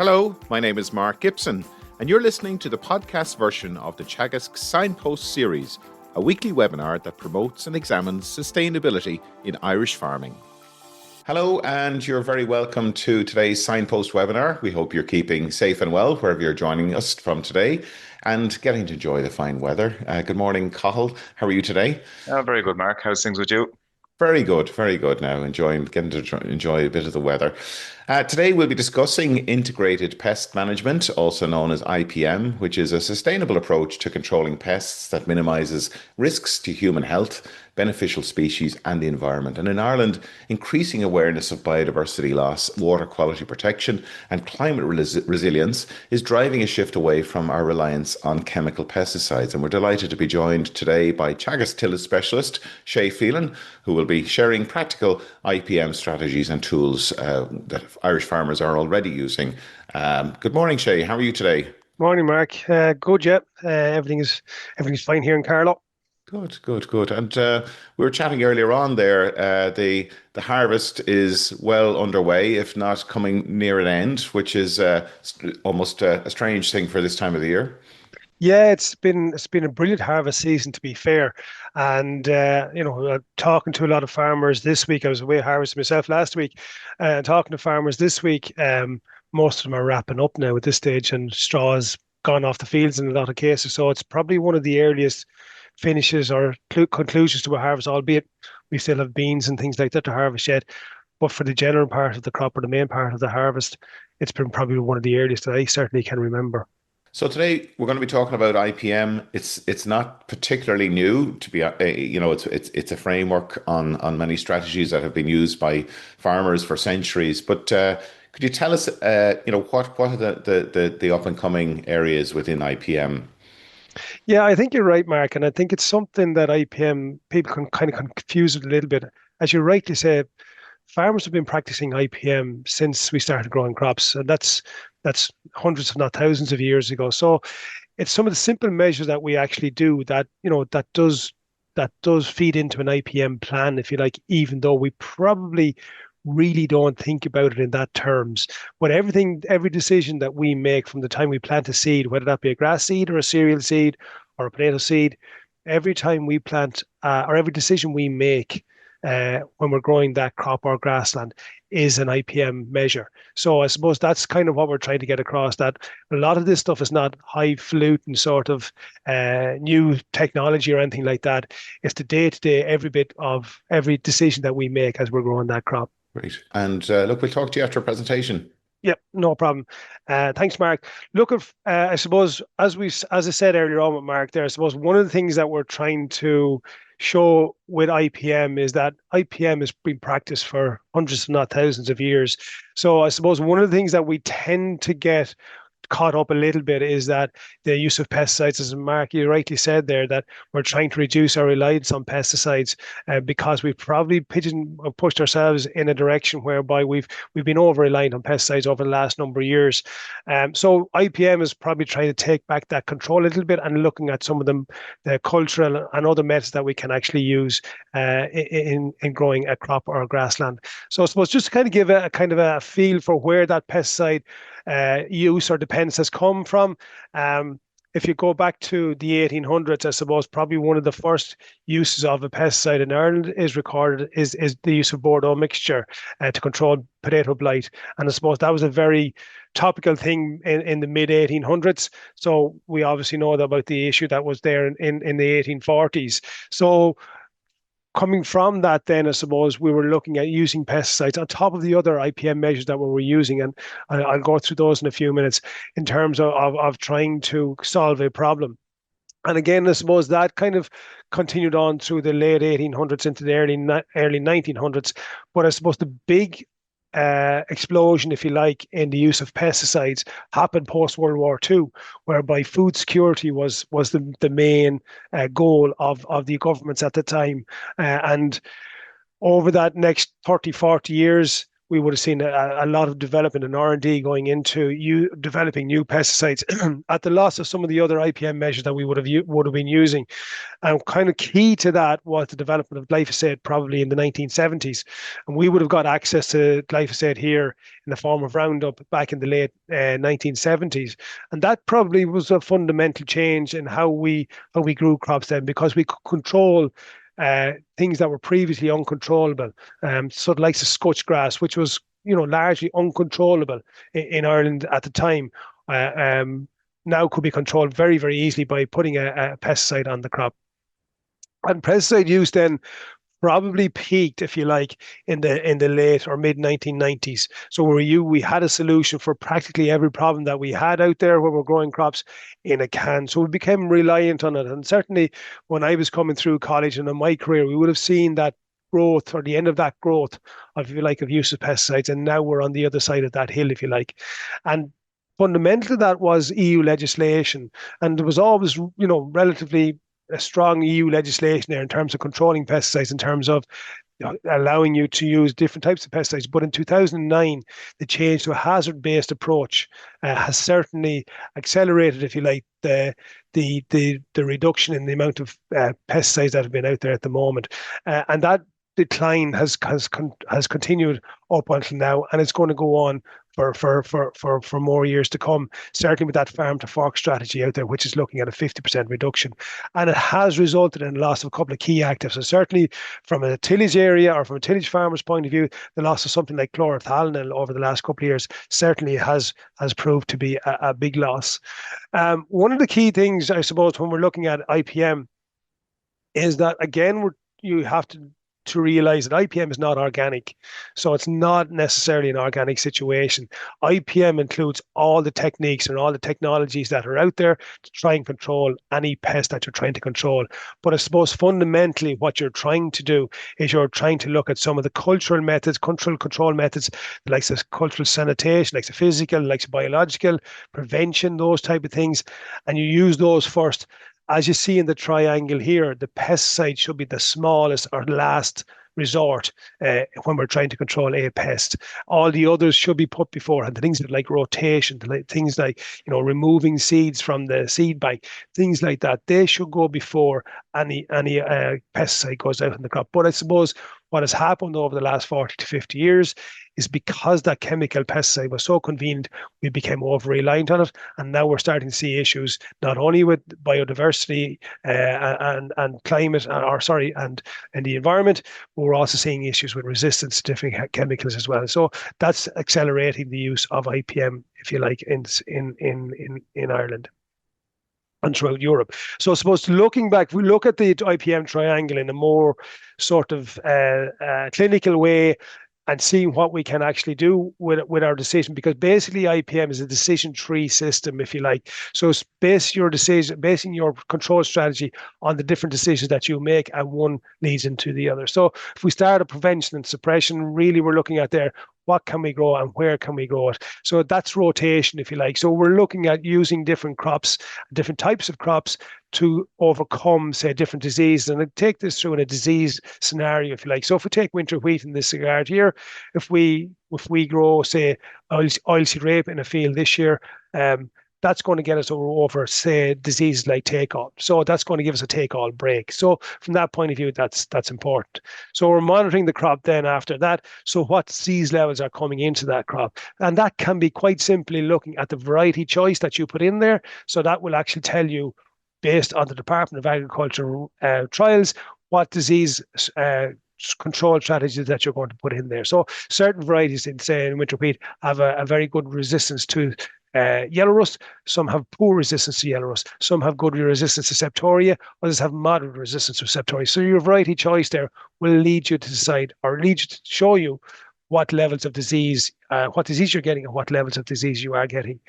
Hello, my name is Mark Gibson, and you're listening to the podcast version of the Teagasc Signpost Series, a weekly webinar that promotes and examines sustainability in Irish farming. Hello, and you're very welcome to today's Signpost webinar. We hope you're keeping safe and well wherever you're joining us from today and getting to enjoy the fine weather. Good morning, Cathal. How are you today? Very good, Mark. How's things with you? Very good now, getting to enjoy a bit of the weather. Today we'll be discussing integrated pest management, also known as IPM, which is a sustainable approach to controlling pests that minimises risks to human health, beneficial species and the environment. And in Ireland, increasing awareness of biodiversity loss, water quality protection and climate resilience is driving a shift away from our reliance on chemical pesticides. And we're delighted to be joined today by Teagasc Crops Specialist, Shay Phelan, who will be sharing practical IPM strategies and tools that Irish farmers are already using. Good morning, Shay. How are you today? Morning, Mark. Good, yeah. Everything's fine here in Carlow. Good. And we were chatting earlier on there. The harvest is well underway, if not coming near an end, which is almost a strange thing for this time of the year. Yeah, it's been a brilliant harvest season, to be fair. And talking to a lot of farmers this week. I was away harvesting myself last week. Talking to farmers this week, most of them are wrapping up now at this stage, and straw's gone off the fields in a lot of cases. So it's probably one of the earliest finishes or conclusions to a harvest, albeit we still have beans and things like that to harvest yet. But for the general part of the crop or the main part of the harvest, it's been probably one of the earliest that I certainly can remember. So today we're going to be talking about IPM. It's not particularly new to be, it's a framework on many strategies that have been used by farmers for centuries. But could you tell us, what are the up and coming areas within IPM? Yeah, I think you're right, Mark, and I think it's something that IPM people can kind of confuse it a little bit. As you rightly say, farmers have been practicing IPM since we started growing crops, and that's hundreds, if not thousands, of years ago. So it's some of the simple measures that we actually do that that does feed into an IPM plan, if you like, even though we probably really don't think about it in that terms. But every decision that we make from the time we plant a seed, whether that be a grass seed or a cereal seed or a potato seed, every time we plant or every decision we make when we're growing that crop or grassland is an IPM measure. So I suppose that's kind of what we're trying to get across, that a lot of this stuff is not highfalutin sort of new technology or anything like that. It's the day-to-day, every bit of every decision that we make as we're growing that crop. Great. And look, we'll talk to you after a presentation. Yep, no problem. Thanks, Mark. Look, I suppose as I said earlier on with Mark there, I suppose one of the things that we're trying to show with IPM is that IPM has been practiced for hundreds, if not thousands of years. So I suppose one of the things that we tend to get caught up a little bit is that the use of pesticides, as Mark, you rightly said there, that we're trying to reduce our reliance on pesticides because we've probably pushed ourselves in a direction whereby we've been over reliant on pesticides over the last number of years. So IPM is probably trying to take back that control a little bit and looking at some of the cultural and other methods that we can actually use in growing a crop or a grassland. So I suppose just to kind of give a kind of a feel for where that pesticide use or dependence has come from. If you go back to the 1800s, I suppose probably one of the first uses of a pesticide in Ireland is recorded is the use of Bordeaux mixture to control potato blight. And I suppose that was a very topical thing in the mid 1800s. So we obviously know about the issue that was there in the 1840s. So coming from that, then I suppose we were looking at using pesticides on top of the other IPM measures that we were using, and I'll go through those in a few minutes in terms of trying to solve a problem. And again, I suppose that kind of continued on through the late 1800s into the early 1900s. But I suppose the big explosion, if you like, in the use of pesticides happened post World War II, whereby food security was the main goal of the governments at the time. And over that next 30, 40 years, we would have seen a lot of development in R&D going into developing new pesticides at the loss of some of the other IPM measures that we would have been using. And kind of key to that was the development of glyphosate probably in the 1970s. And we would have got access to glyphosate here in the form of Roundup back in the late 1970s. And that probably was a fundamental change in how we grew crops then, because we could control things that were previously uncontrollable, sort of like the scotch grass, which was largely uncontrollable in Ireland at the time. Now could be controlled very, very easily by putting a pesticide on the crop. And pesticide use then probably peaked, if you like, in the late or mid 1990s. So we had a solution for practically every problem that we had out there where we're growing crops in a can. So we became reliant on it. And certainly when I was coming through college and in my career, we would have seen that growth, or the end of that growth of, if you like, of use of pesticides. And now we're on the other side of that hill, if you like. And fundamental to that was EU legislation. And there was always, relatively a strong EU legislation there in terms of controlling pesticides, in terms of allowing you to use different types of pesticides. But in 2009, the change to a hazard-based approach has certainly accelerated, if you like, the reduction in the amount of pesticides that have been out there at the moment, and that decline has continued up until now, and it's going to go on for more years to come, certainly with that farm to fork strategy out there, which is looking at a 50% reduction. And it has resulted in the loss of a couple of key actives. So certainly from a tillage area or from a tillage farmer's point of view, the loss of something like chlorothalonil over the last couple of years certainly has proved to be a big loss. One of the key things, I suppose, when we're looking at IPM is that, again, you have to realize that IPM is not organic. So it's not necessarily an organic situation. IPM includes all the techniques and all the technologies that are out there to try and control any pest that you're trying to control. But I suppose fundamentally what you're trying to do is you're trying to look at some of the cultural methods, cultural control methods, like the cultural sanitation, like the physical, like the biological, prevention, those type of things. And you use those first. As you see in the triangle here, the pesticide should be the smallest or last resort when we're trying to control a pest. All the others should be put before, and the things like rotation, things like removing seeds from the seed bank, things like that, they should go before any pesticide goes out in the crop. But I suppose what has happened over the last 40 to 50 years is because that chemical pesticide was so convenient, we became over-reliant on it. And now we're starting to see issues not only with biodiversity and climate, and the environment, but we're also seeing issues with resistance to different chemicals as well. So that's accelerating the use of IPM, if you like, in Ireland and throughout Europe. So I suppose looking back, if we look at the IPM triangle in a more sort of clinical way, and seeing what we can actually do with our decision, because basically IPM is a decision tree system, if you like. So it's basing your control strategy on the different decisions that you make, and one leads into the other. So if we start at prevention and suppression, really we're looking at there, what can we grow and where can we grow it? So that's rotation, if you like. So we're looking at using different crops, different types of crops to overcome, say, different diseases. And I take this through in a disease scenario, if you like. So if we take winter wheat in this regard here, if we grow, say, oilseed rape in a field this year, that's going to get us over, say, diseases like take-all. So that's going to give us a take-all break. So from that point of view, that's important. So we're monitoring the crop then after that. So what disease levels are coming into that crop? And that can be quite simply looking at the variety choice that you put in there. So that will actually tell you, based on the Department of Agriculture trials, what disease control strategies that you're going to put in there. So certain varieties in winter wheat have a very good resistance to yellow rust. Some have poor resistance to yellow rust. Some have good resistance to septoria. Others have moderate resistance to septoria. So your variety choice there will lead you to decide, or lead you to show you what levels of disease, what disease you're getting and what levels of disease you are getting.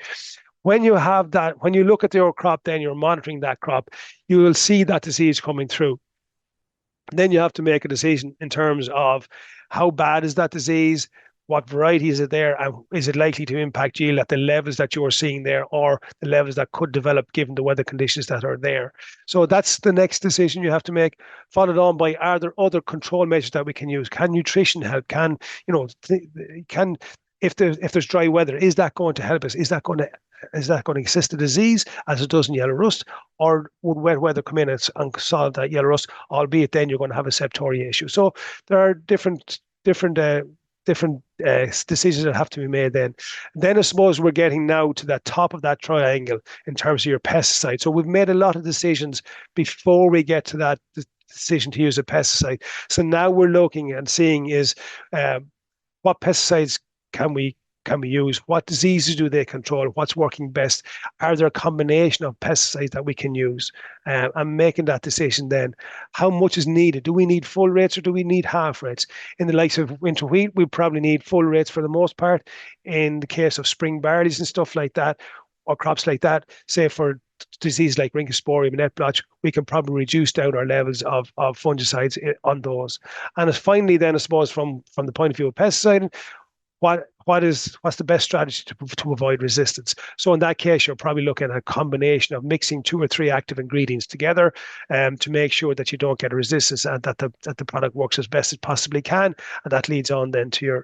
When you have that, when you look at your crop, then you're monitoring that crop, you will see that disease coming through. Then you have to make a decision in terms of how bad is that disease, what variety is it there, and is it likely to impact yield at the levels that you're seeing there, or the levels that could develop given the weather conditions that are there. So that's the next decision you have to make, followed on by, are there other control measures that we can use? Can nutrition help? Can, can, if there's dry weather, is that going to help us? Is that going to assist the disease as it does in yellow rust, or would wet weather come in and solve that yellow rust? Albeit then you're going to have a septoria issue. So there are different decisions that have to be made then. Then I suppose we're getting now to that top of that triangle in terms of your pesticide. So we've made a lot of decisions before we get to that decision to use a pesticide. So now we're looking and seeing is what pesticides can we use? What diseases do they control? What's working best? Are there a combination of pesticides that we can use? And making that decision then. How much is needed? Do we need full rates or do we need half rates? In the likes of winter wheat, we probably need full rates for the most part. In the case of spring barleys and stuff like that, or crops like that, say for disease like Rincosporium and net blotch, we can probably reduce down our levels of fungicides on those. And finally, then I suppose from the point of view of pesticide, what's the best strategy to avoid resistance? So in that case, you're probably looking at a combination of mixing 2 or 3 active ingredients together to make sure that you don't get a resistance and that the product works as best it possibly can, and that leads on then to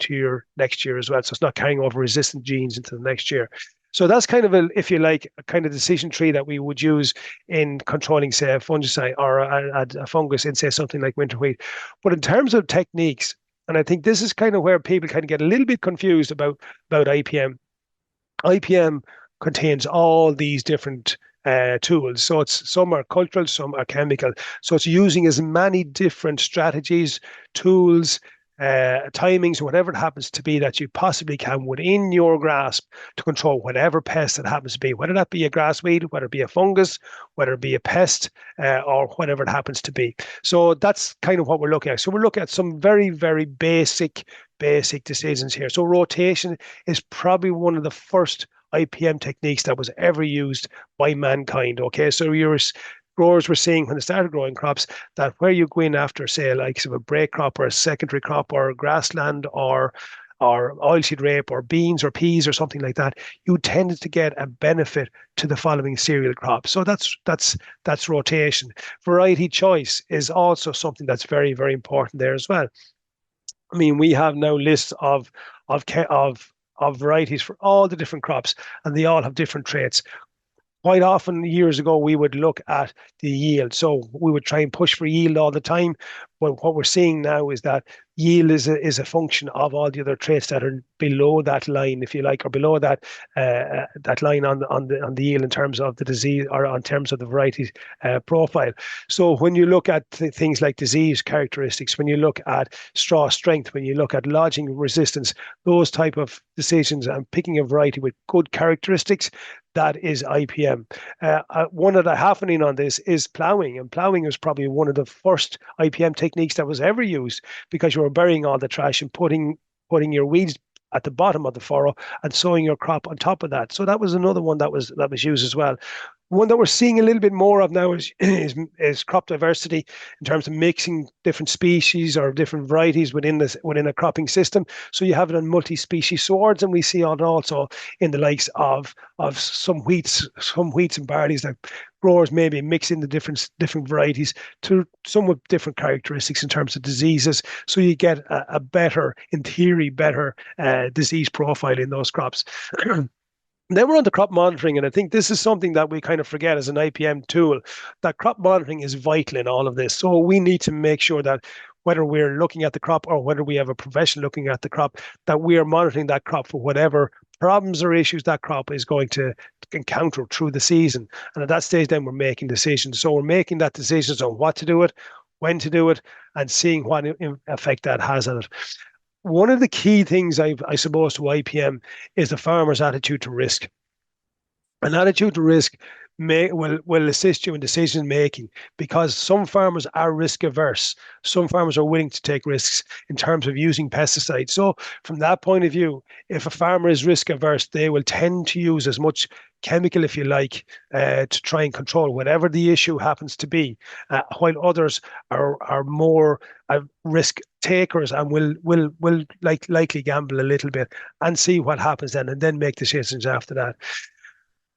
your next year as well. So it's not carrying over resistant genes into the next year. So that's kind of if you like, a kind of decision tree that we would use in controlling, say, a fungicide or a fungus in, say, something like winter wheat. But in terms of techniques, and I think this is kind of where people kind of get a little bit confused about IPM. IPM contains all these different tools. So some are cultural, some are chemical. So it's using as many different strategies, tools, timings, whatever it happens to be that you possibly can within your grasp to control whatever pest it happens to be, whether that be a grass weed, whether it be a fungus, whether it be a pest, or whatever it happens to be. So that's kind of what we're looking at. So we're looking at some very, very basic decisions here. So rotation is probably one of the first IPM techniques that was ever used by mankind. Okay, so growers were seeing when they started growing crops that where you go in after, say, like a break crop or a secondary crop or grassland or oilseed rape or beans or peas or something like that, you tended to get a benefit to the following cereal crop. So that's rotation. Variety choice is also something that's very, very important there as well. I mean, we have now lists of varieties for all the different crops, and they all have different traits. Quite often, years ago, we would look at the yield. So we would try and push for yield all the time. But what we're seeing now is that yield is a function of all the other traits that are below that line, if you like, or below that line on the yield in terms of the disease or in terms of the variety profile. So when you look at things like disease characteristics, when you look at straw strength, when you look at lodging resistance, those type of decisions and picking a variety with good characteristics, that is IPM. One of the happening on this is ploughing, and ploughing was probably one of the first IPM techniques that was ever used, because you were burying all the trash and putting your weeds at the bottom of the furrow and sowing your crop on top of that. So that was another one that was used as well. One that we're seeing a little bit more of now is crop diversity, in terms of mixing different species or different varieties within a cropping system. So you have it on multi-species swords, and we see it also in the likes of some wheats and barleys that growers maybe mix in the different varieties to some with different characteristics in terms of diseases. So you get a better, in theory, disease profile in those crops. Then we're on to crop monitoring, and I think this is something that we kind of forget as an IPM tool, that crop monitoring is vital in all of this. So we need to make sure that whether we're looking at the crop or whether we have a professional looking at the crop, that we are monitoring that crop for whatever problems or issues that crop is going to encounter through the season. And at that stage, then we're making decisions. So we're making that decisions on what to do it, when to do it, and seeing what effect that has on it. One of the key things, I suppose, to IPM is the farmer's attitude to risk. An attitude to risk will assist you in decision making, because some farmers are risk averse. Some farmers are willing to take risks in terms of using pesticides. So from that point of view, if a farmer is risk averse, they will tend to use as much chemical, if you like, to try and control whatever the issue happens to be, while others are more takers, and we'll likely gamble a little bit and see what happens then, and then make decisions after that.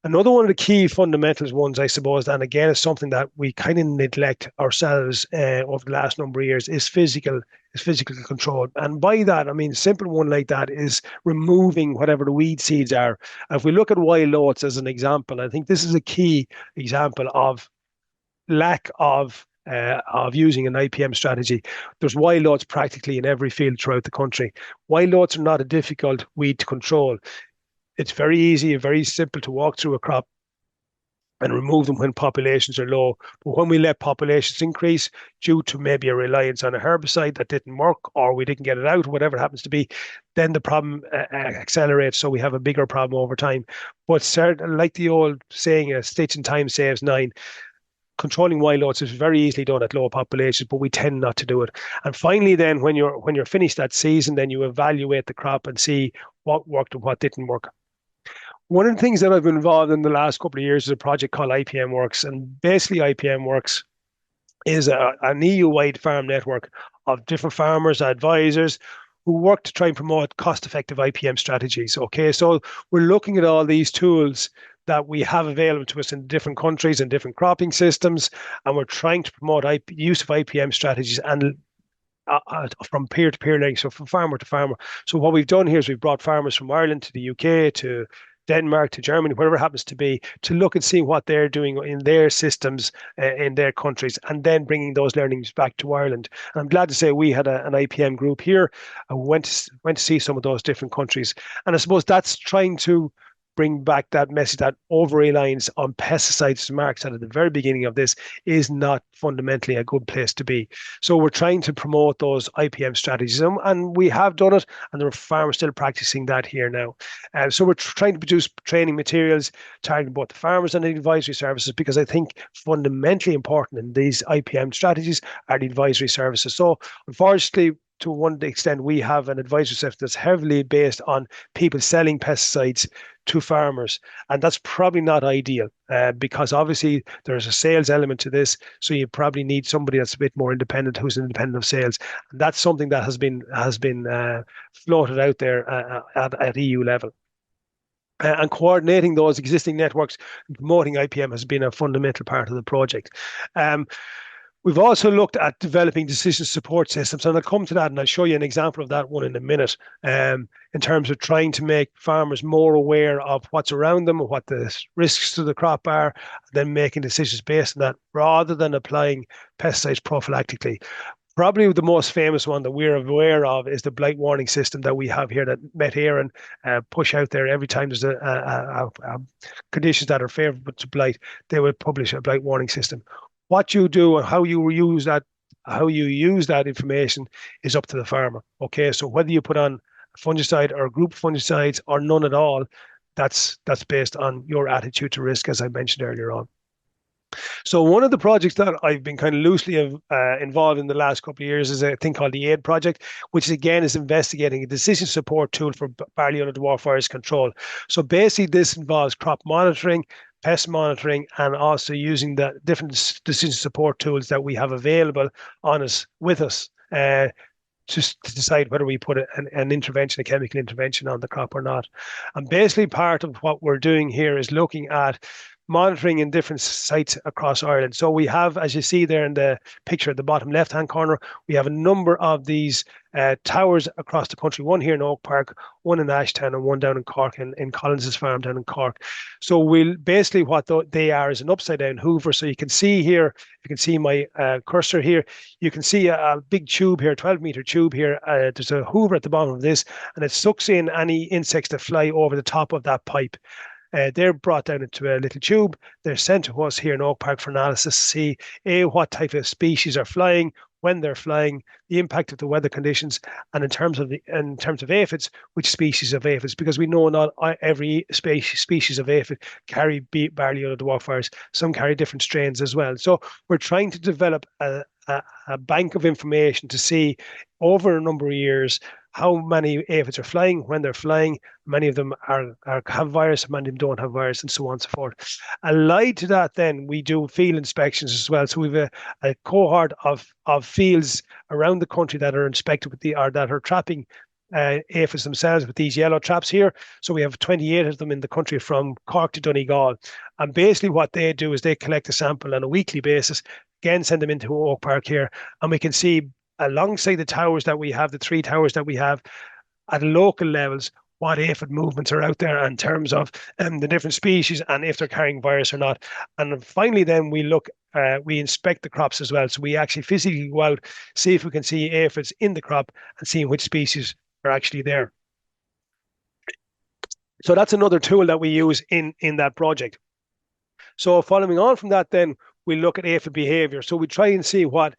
Another one of the key fundamentals ones, I suppose, and again, is something that we kind of neglect ourselves over the last number of years, is physical control. And by that, I mean, a simple one like that is removing whatever the weed seeds are. If we look at wild oats as an example, I think this is a key example of lack of using an IPM strategy. There's wild oats practically in every field throughout the country. Wild oats are not a difficult weed to control. It's very easy and very simple to walk through a crop and remove them when populations are low. But when we let populations increase due to maybe a reliance on a herbicide that didn't work, or we didn't get it out, whatever it happens to be, then the problem accelerates. So we have a bigger problem over time. But certainly, like the old saying, a stitch in time saves nine. Controlling wild oats is very easily done at lower populations, but we tend not to do it. And finally, then when you're finished that season, then you evaluate the crop and see what worked and what didn't work. One of the things that I've been involved in the last couple of years is a project called IPM Works. And basically IPM Works is an EU-wide farm network of different farmers, advisors, who work to try and promote cost-effective IPM strategies. Okay, so we're looking at all these tools that we have available to us in different countries and different cropping systems, and we're trying to promote use of IPM strategies and from peer-to-peer links, so from farmer to farmer. So what we've done here is we've brought farmers from Ireland to the UK to Denmark to Germany, wherever it happens to be, to look and see what they're doing in their systems in their countries, and then bringing those learnings back to Ireland. And I'm glad to say we had an IPM group here and went to see some of those different countries. And I suppose that's trying to bring back that message that over-reliance on pesticides, as Mark said at the very beginning of this, is not fundamentally a good place to be. So we're trying to promote those IPM strategies, and we have done it, and there are farmers still practicing that here now. So we're trying to produce training materials targeting both the farmers and the advisory services, because I think fundamentally important in these IPM strategies are the advisory services. So unfortunately, to one extent, we have an advisory service that's heavily based on people selling pesticides to farmers. And that's probably not ideal because obviously there's a sales element to this. So you probably need somebody that's a bit more independent, who's independent of sales. And that's something that has been floated out there at EU level. And coordinating those existing networks and promoting IPM has been a fundamental part of the project. We've also looked at developing decision support systems, and I'll come to that and I'll show you an example of that one in a minute, in terms of trying to make farmers more aware of what's around them and what the risks to the crop are, and then making decisions based on that rather than applying pesticides prophylactically. Probably the most famous one that we're aware of is the blight warning system that we have here that Met Éireann push out there every time there's conditions that are favourable to blight. They will publish a blight warning system. What you do and how you use that information is up to the farmer. Okay, so whether you put on a fungicide or a group of fungicides or none at all, that's based on your attitude to risk, as I mentioned earlier on. So one of the projects that I've been kind of loosely involved in the last couple of years is a thing called the AID project, which again is investigating a decision support tool for barley under dwarf virus control. So basically this involves crop monitoring, pest monitoring, and also using the different decision support tools that we have available with us to decide whether we put an intervention, a chemical intervention on the crop or not. And basically part of what we're doing here is looking at monitoring in different sites across Ireland. So we have, as you see there in the picture at the bottom left-hand corner, we have a number of these towers across the country, one here in Oak Park, one in Ashtown, and one down in Cork, in Collins's farm down in Cork. So we'll basically what they are is an upside-down hoover. So you can see here, you can see my cursor here, you can see a big tube here, 12-meter tube here. There's a hoover at the bottom of this, and it sucks in any insects that fly over the top of that pipe. They're brought down into a little tube. They're sent to us here in Oak Park for analysis to see what type of species are flying, when they're flying, the impact of the weather conditions, and in terms of aphids, which species of aphids, because we know not every species of aphid carry barley under dwarf virus. Some carry different strains as well. So we're trying to develop a bank of information to see over a number of years how many aphids are flying, when they're flying. Many of them have virus, many of them don't have virus, and so on and so forth. Allied to that, then we do field inspections as well. So we have a cohort of fields around the country that are inspected with or that are trapping aphids themselves with these yellow traps here. So we have 28 of them in the country from Cork to Donegal. And basically what they do is they collect a sample on a weekly basis, again, send them into Oak Park here, and we can see alongside the towers that we have, the 3 towers that we have at local levels, what aphid movements are out there in terms of the different species and if they're carrying virus or not. And finally, then we inspect the crops as well. So we actually physically go out, see if we can see aphids in the crop and see which species are actually there. So that's another tool that we use in that project. So following on from that, then we look at aphid behavior. So we try and see what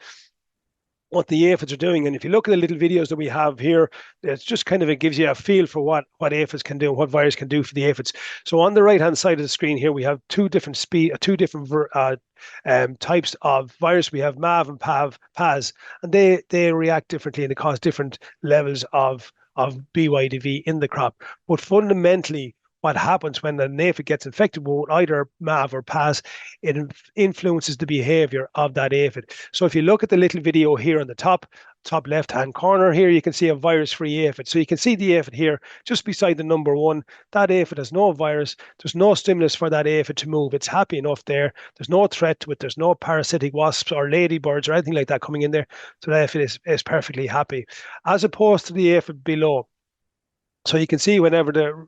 the aphids are doing. And if you look at the little videos that we have here, it's just kind of, it gives you a feel for what aphids can do and what virus can do for the aphids. So on the right-hand side of the screen here, we have two different types of virus. We have MAV and PAS, and they react differently and they cause different levels of BYDV in the crop. But fundamentally, what happens when an aphid gets infected with either MAV or PAS, it influences the behavior of that aphid. So if you look at the little video here on the top left-hand corner here, you can see a virus-free aphid. So you can see the aphid here just beside the number 1. That aphid has no virus. There's no stimulus for that aphid to move. It's happy enough there. There's no threat to it. There's no parasitic wasps or ladybirds or anything like that coming in there. So that aphid is perfectly happy, as opposed to the aphid below. So you can see whenever the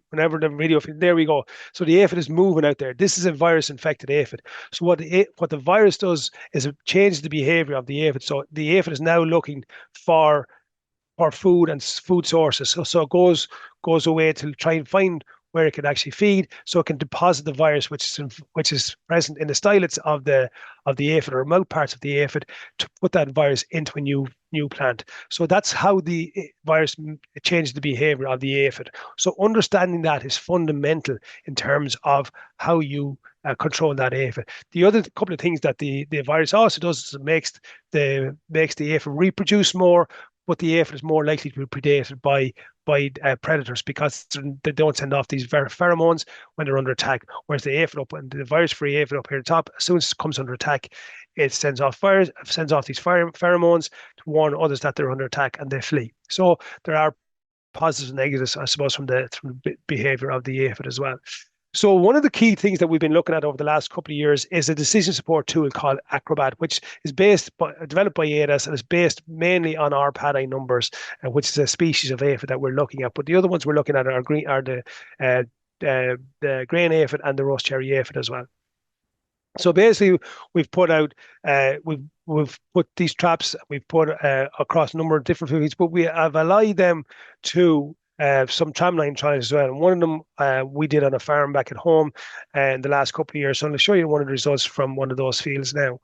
video, there we go. So the aphid is moving out there. This is a virus-infected aphid. So what the virus does is it changes the behavior of the aphid. So the aphid is now looking for food and food sources. So it goes away to try and find where it can actually feed, so it can deposit the virus which is present in the stylets of the aphid or mouth parts of the aphid, to put that virus into a new plant. So that's how the virus changes the behavior of the aphid. So understanding that is fundamental in terms of how you control that aphid. The other couple of things that the virus also does is it makes the aphid reproduce more, but the aphid is more likely to be predated by predators because they don't send off these pheromones when they're under attack. Whereas the virus-free aphid up here at the top, as soon as it comes under attack, it sends off these pheromones to warn others that they're under attack, and they flee. So there are positives and negatives, I suppose, from the behavior of the aphid as well. So one of the key things that we've been looking at over the last couple of years is a decision support tool called Acrobat, which is developed by Teagasc and is based mainly on our Padai numbers, which is a species of aphid that we're looking at. But the other ones we're looking at are the grain aphid and the rose cherry aphid as well. So basically, we've put out we've put these traps across a number of different foods, but we have allied them to some tramline trials as well. And one of them we did on a farm back at home in the last couple of years. So I'll show you one of the results from one of those fields now.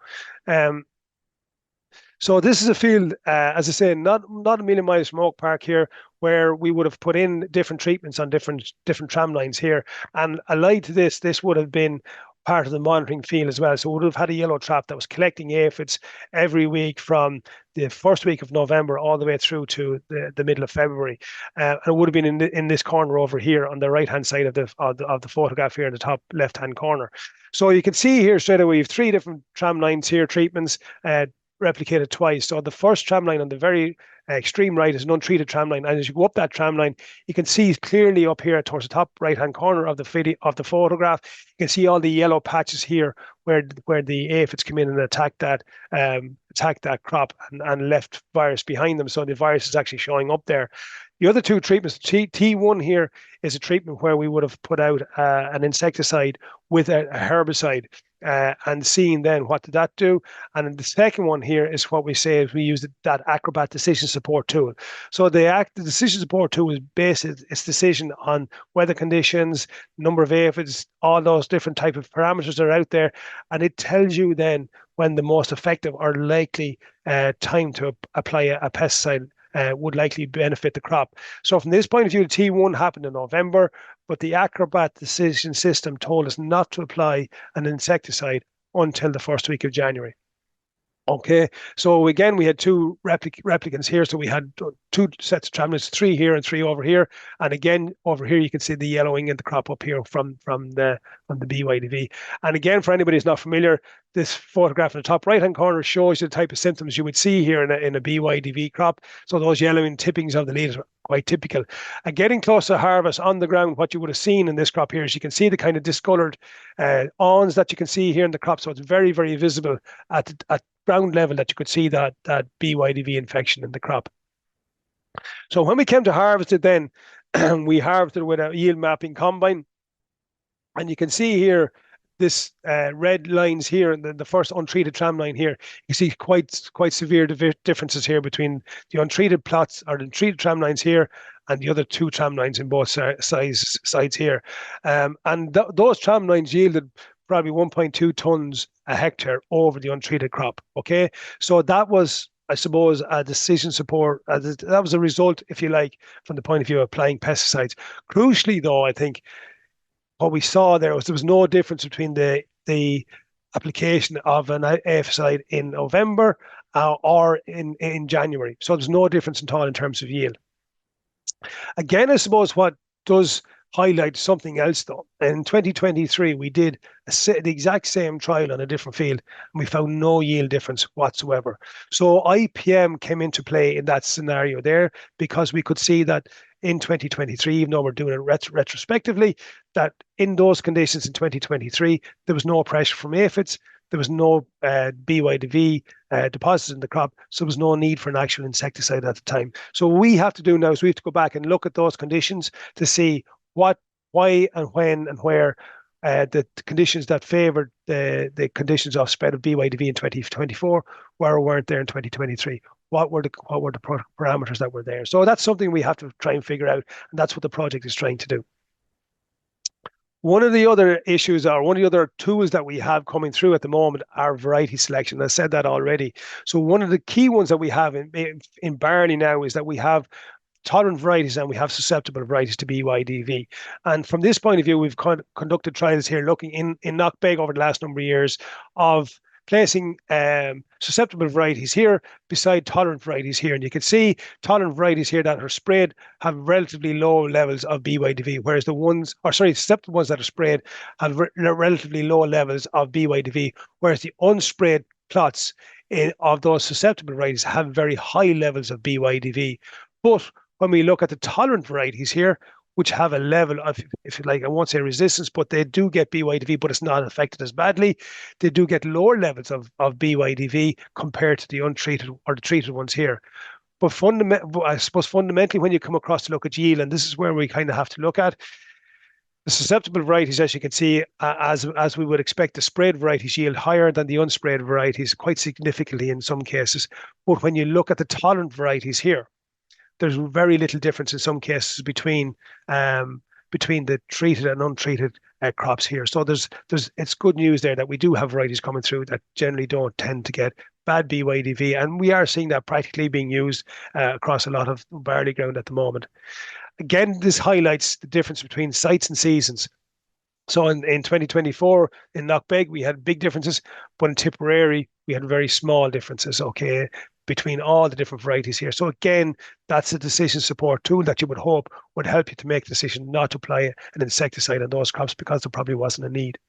So this is a field, as I say, not a million miles from Oak Park here, where we would have put in different treatments on different tramlines here. And allied to this would have been part of the monitoring field as well. So we would have had a yellow trap that was collecting aphids every week from the first week of November all the way through to the middle of February. And it would have been in this corner over here on the right-hand side of the photograph here in the top left-hand corner. So you can see here straight away, we have 3 different tram lines here, treatments, replicated twice. So the first tram line on the very extreme right is an untreated tram line, and as you go up that tram line, you can see clearly up here towards the top right-hand corner of the photograph, you can see all the yellow patches here where the aphids come in and attack that crop and left virus behind them. So the virus is actually showing up there. The other 2 treatments, T1 here is a treatment where we would have put out an insecticide with a herbicide and seeing then what did that do. And the second one here is what we say is we use that Acrobat decision support tool. So the decision support tool is based its decision on weather conditions, number of aphids, all those different type of parameters are out there, and it tells you then when the most effective or likely time to apply a pesticide would likely benefit the crop. So from this point of view, the T1 happened in November, but the Acrobat decision system told us not to apply an insecticide until the first week of January. Okay, so again, we had two replicants here. So we had two sets of tramlines, three here and three over here. And again, over here, you can see the yellowing in the crop up here from the BYDV. And again, for anybody who's not familiar, this photograph in the top right-hand corner shows you the type of symptoms you would see here in a BYDV crop. So those yellowing tippings of the leaves are quite typical. And getting close to harvest on the ground, what you would have seen in this crop here is you can see the kind of discolored awns that you can see here in the crop. So it's very, very visible at ground level that you could see that BYDV infection in the crop. So when we came to harvest it then, we harvested with a yield mapping combine. And you can see here, this red lines here, and the first untreated tramline here, you see quite severe differences here between the untreated plots or the treated tramlines here and the other two tramlines in both sides here. And those tramlines yielded probably 1.2 tons a hectare over the untreated crop. Okay, so that was, I suppose, a decision support. That was a result, if you like, from the point of view of applying pesticides. Crucially, though, I think what we saw there was no difference between the application of an aphicide in November or in January. So there's no difference at all in terms of yield. Again, I suppose what does highlight something else, though. In 2023, we did the exact same trial on a different field, and we found no yield difference whatsoever. So IPM came into play in that scenario there, because we could see that in 2023, even though we're doing it retrospectively, that in those conditions in 2023, there was no pressure from aphids, there was no BYDV deposits in the crop, so there was no need for an actual insecticide at the time. So what we have to do now is we have to go back and look at those conditions to see what, why, and when, and where the conditions that favoured the conditions of spread of BYDV in 2024 were or weren't there in 2023. What were the parameters that were there? So that's something we have to try and figure out, and that's what the project is trying to do. One of the other issues, or one of the other tools that we have coming through at the moment, are variety selection. I said that already. So one of the key ones that we have in barley now is that we have tolerant varieties and we have susceptible varieties to BYDV. And from this point of view, we've conducted trials here looking in Knockbeg over the last number of years of placing susceptible varieties here beside tolerant varieties here. And you can see tolerant varieties here that are sprayed have relatively low levels of BYDV, whereas susceptible ones that are sprayed have relatively low levels of BYDV, whereas the unsprayed plots of those susceptible varieties have very high levels of BYDV. But when we look at the tolerant varieties here, which have a level of, if you like, I won't say resistance, but they do get BYDV, but it's not affected as badly. They do get lower levels of BYDV compared to the untreated or the treated ones here. But I suppose fundamentally, when you come across to look at yield, and this is where we kind of have to look at, the susceptible varieties, as you can see, as we would expect, the sprayed varieties yield higher than the unsprayed varieties, quite significantly in some cases. But when you look at the tolerant varieties here, there's very little difference in some cases between the treated and untreated crops here. So it's good news there that we do have varieties coming through that generally don't tend to get bad BYDV, and we are seeing that practically being used across a lot of barley ground at the moment. Again, this highlights the difference between sites and seasons. So in 2024, in Knockbeg, we had big differences, but in Tipperary, we had very small differences, okay, between all the different varieties here. So again, that's a decision support tool that you would hope would help you to make a decision not to apply an insecticide on those crops because there probably wasn't a need.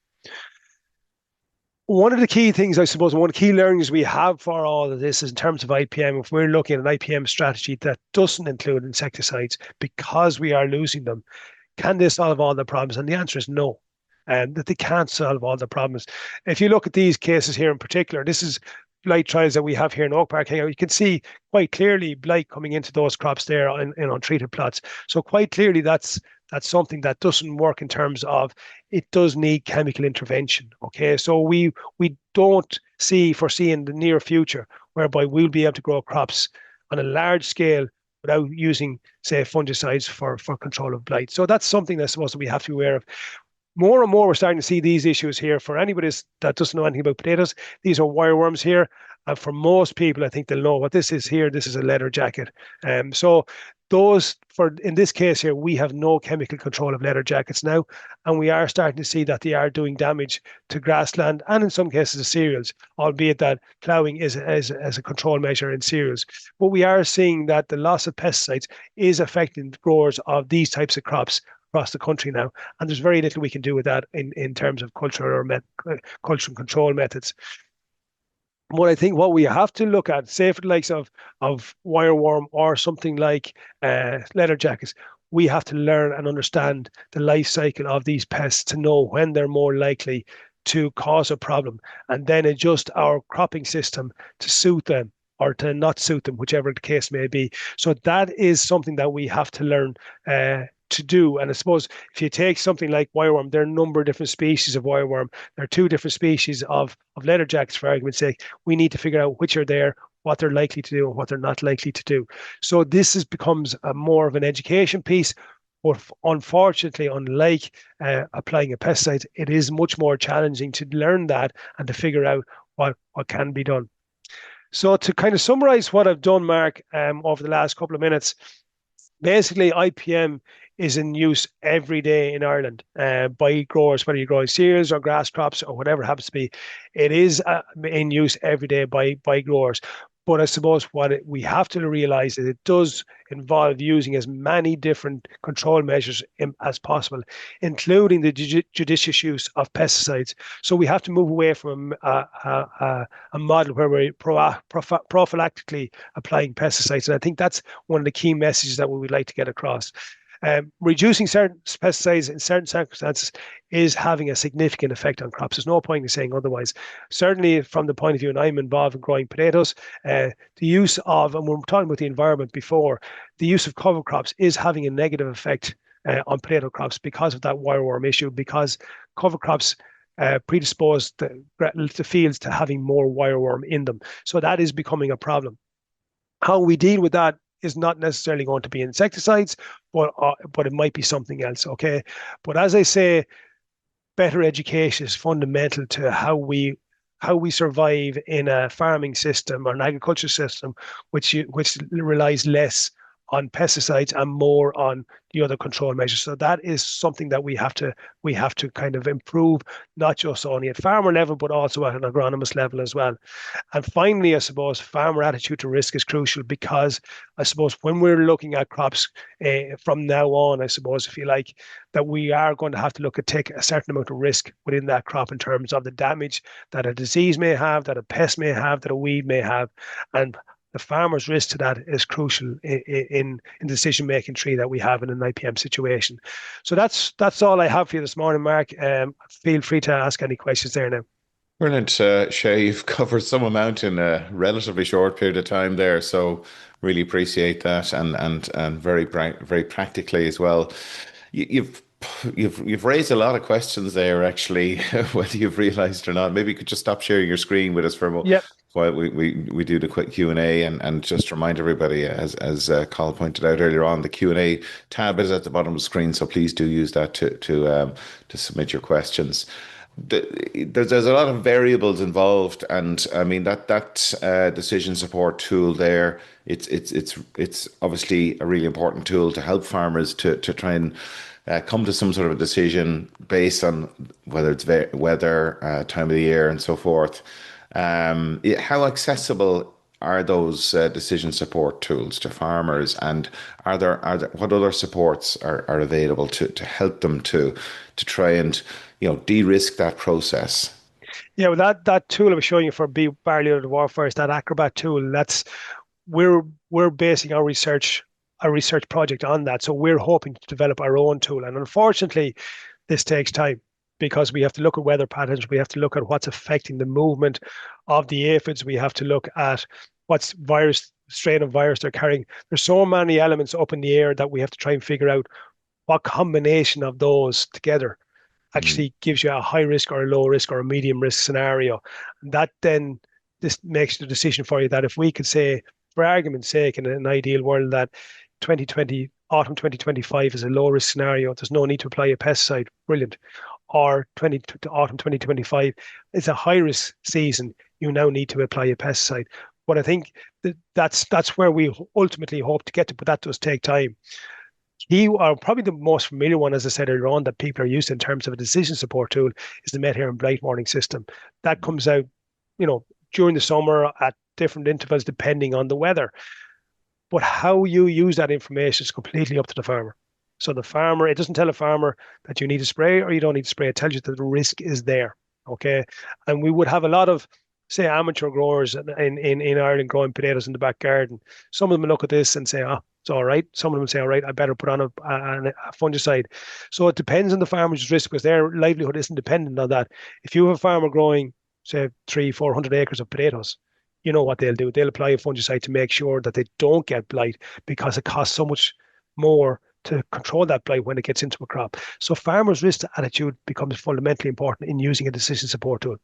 One of the key things, I suppose, one of the key learnings we have for all of this is in terms of IPM, if we're looking at an IPM strategy that doesn't include insecticides because we are losing them, can they solve all the problems? And the answer is no. That they can't solve all the problems. If you look at these cases here in particular, this is blight trials that we have here in Oak Park. You can see quite clearly blight coming into those crops there in untreated plots. So quite clearly that's something that doesn't work in terms of it does need chemical intervention. Okay, so we don't foresee in the near future whereby we'll be able to grow crops on a large scale without using, say, fungicides for control of blight. So that's something I suppose that we have to be aware of. more and more we're starting to see these issues here. For anybody that doesn't know anything about potatoes, these are wireworms here. And for most people, I think they'll know what this is here. This is a leather jacket. So in this case here, we have no chemical control of leather jackets now, and we are starting to see that they are doing damage to grassland and in some cases the cereals, albeit that ploughing is a control measure in cereals. But we are seeing that the loss of pesticides is affecting growers of these types of crops across the country now, and there's very little we can do with that in terms of culture or culture control methods. But I think what we have to look at, say for the likes of wireworm or something like leather jackets, we have to learn and understand the life cycle of these pests to know when they're more likely to cause a problem, and then adjust our cropping system to suit them or to not suit them, whichever the case may be. So that is something that we have to learn to do. And I suppose if you take something like wireworm, there are a number of different species of wireworm. There are 2 different species of leather jackets, for argument's sake. We need to figure out which are there, what they're likely to do, and what they're not likely to do. So this becomes more of an education piece. But unfortunately, unlike applying a pesticide, it is much more challenging to learn that and to figure out what can be done. So to kind of summarize what I've done, Mark, over the last couple of minutes, basically IPM is in use every day in Ireland by growers, whether you're growing cereals or grass crops or whatever it happens to be. It is in use every day by growers. But I suppose we have to realize is it does involve using as many different control measures as possible, including the judicious use of pesticides. So we have to move away from a model where we're prophylactically applying pesticides. And I think that's one of the key messages that we would like to get across. Reducing certain pesticides in certain circumstances is having a significant effect on crops. There's no point in saying otherwise. Certainly from the point of view, and I'm involved in growing potatoes, the use of, and we're talking about the environment before, the use of cover crops is having a negative effect on potato crops because of that wireworm issue, because cover crops predispose the fields to having more wireworm in them. So that is becoming a problem. How we deal with that is not necessarily going to be insecticides, but it might be something else, okay? But as I say, better education is fundamental to how we survive in a farming system or an agriculture system which relies less on pesticides and more on the other control measures. So that is something that we have to kind of improve, not just only at farmer level, but also at an agronomist level as well. And finally, I suppose farmer attitude to risk is crucial, because I suppose when we're looking at crops from now on, I suppose, if you like, that we are going to have to take a certain amount of risk within that crop in terms of the damage that a disease may have, that a pest may have, that a weed may have. And the farmer's risk to that is crucial in the decision-making tree that we have in an IPM situation. So that's all I have for you this morning, Mark. Feel free to ask any questions there now. Brilliant, Shay. You've covered some amount in a relatively short period of time there, so really appreciate that, and very practically as well. You've raised a lot of questions there, actually, whether you've realized or not. Maybe you could just stop sharing your screen with us for a moment. Yep. While we do the quick Q&A, and just remind everybody, as Cathal pointed out earlier on, the Q&A tab is at the bottom of the screen, so please do use that to submit your questions. There's a lot of variables involved, and I mean that decision support tool there. It's obviously a really important tool to help farmers to try and come to some sort of a decision based on whether it's weather, time of the year, and so forth. How accessible are those decision support tools to farmers, and are there what other supports are available to help them to try and de-risk that process? Yeah, well, that tool I was showing you for barley out of warfare is that Acrobat tool. We're basing our research project on that, so we're hoping to develop our own tool, and unfortunately, this takes time, because we have to look at weather patterns, we have to look at what's affecting the movement of the aphids, we have to look at what's strain of virus they're carrying. There's so many elements up in the air that we have to try and figure out what combination of those together actually gives you a high risk or a low risk or a medium risk scenario. And that then this makes the decision for you that if we could say, for argument's sake, in an ideal world, that autumn 2025 is a low risk scenario, there's no need to apply a pesticide, brilliant. or to autumn 2025, it's a high risk season. You now need to apply a pesticide. But I think that's where we ultimately hope to get to, but that does take time. Probably the most familiar one, as I said earlier on, that people are used to in terms of a decision support tool is the Met-Hair and Blight warning system. That comes out, during the summer at different intervals depending on the weather. But how you use that information is completely up to the farmer. So the farmer, it doesn't tell a farmer that you need to spray or you don't need to spray. It tells you that the risk is there. Okay. And we would have a lot of, say, amateur growers in Ireland growing potatoes in the back garden. Some of them look at this and say, it's all right. Some of them say, all right, I better put on a fungicide. So it depends on the farmer's risk because their livelihood isn't dependent on that. If you have a farmer growing, say, 300-400 acres of potatoes, you know what they'll do. They'll apply a fungicide to make sure that they don't get blight because it costs so much more to control that blight when it gets into a crop. So farmers' risk attitude becomes fundamentally important in using a decision support tool.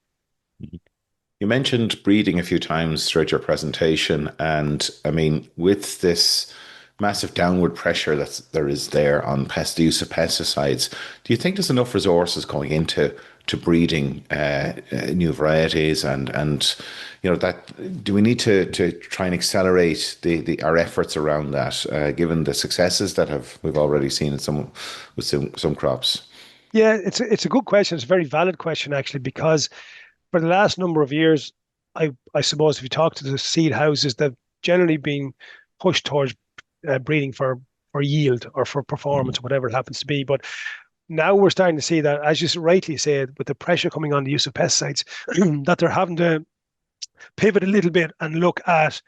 You mentioned breeding a few times throughout your presentation. And I mean, with this massive downward pressure there is there on the use of pesticides, do you think there's enough resources going into breeding new varieties and that do we need to try and accelerate our efforts around that given the successes that we've already seen with some crops? Yeah, it's a good question. It's a very valid question actually, because for the last number of years, I suppose if you talk to the seed houses, they've generally been pushed towards breeding for yield or for performance or whatever it happens to be. But now we're starting to see that, as you rightly said, with the pressure coming on the use of pesticides, that they're having to pivot a little bit and look at,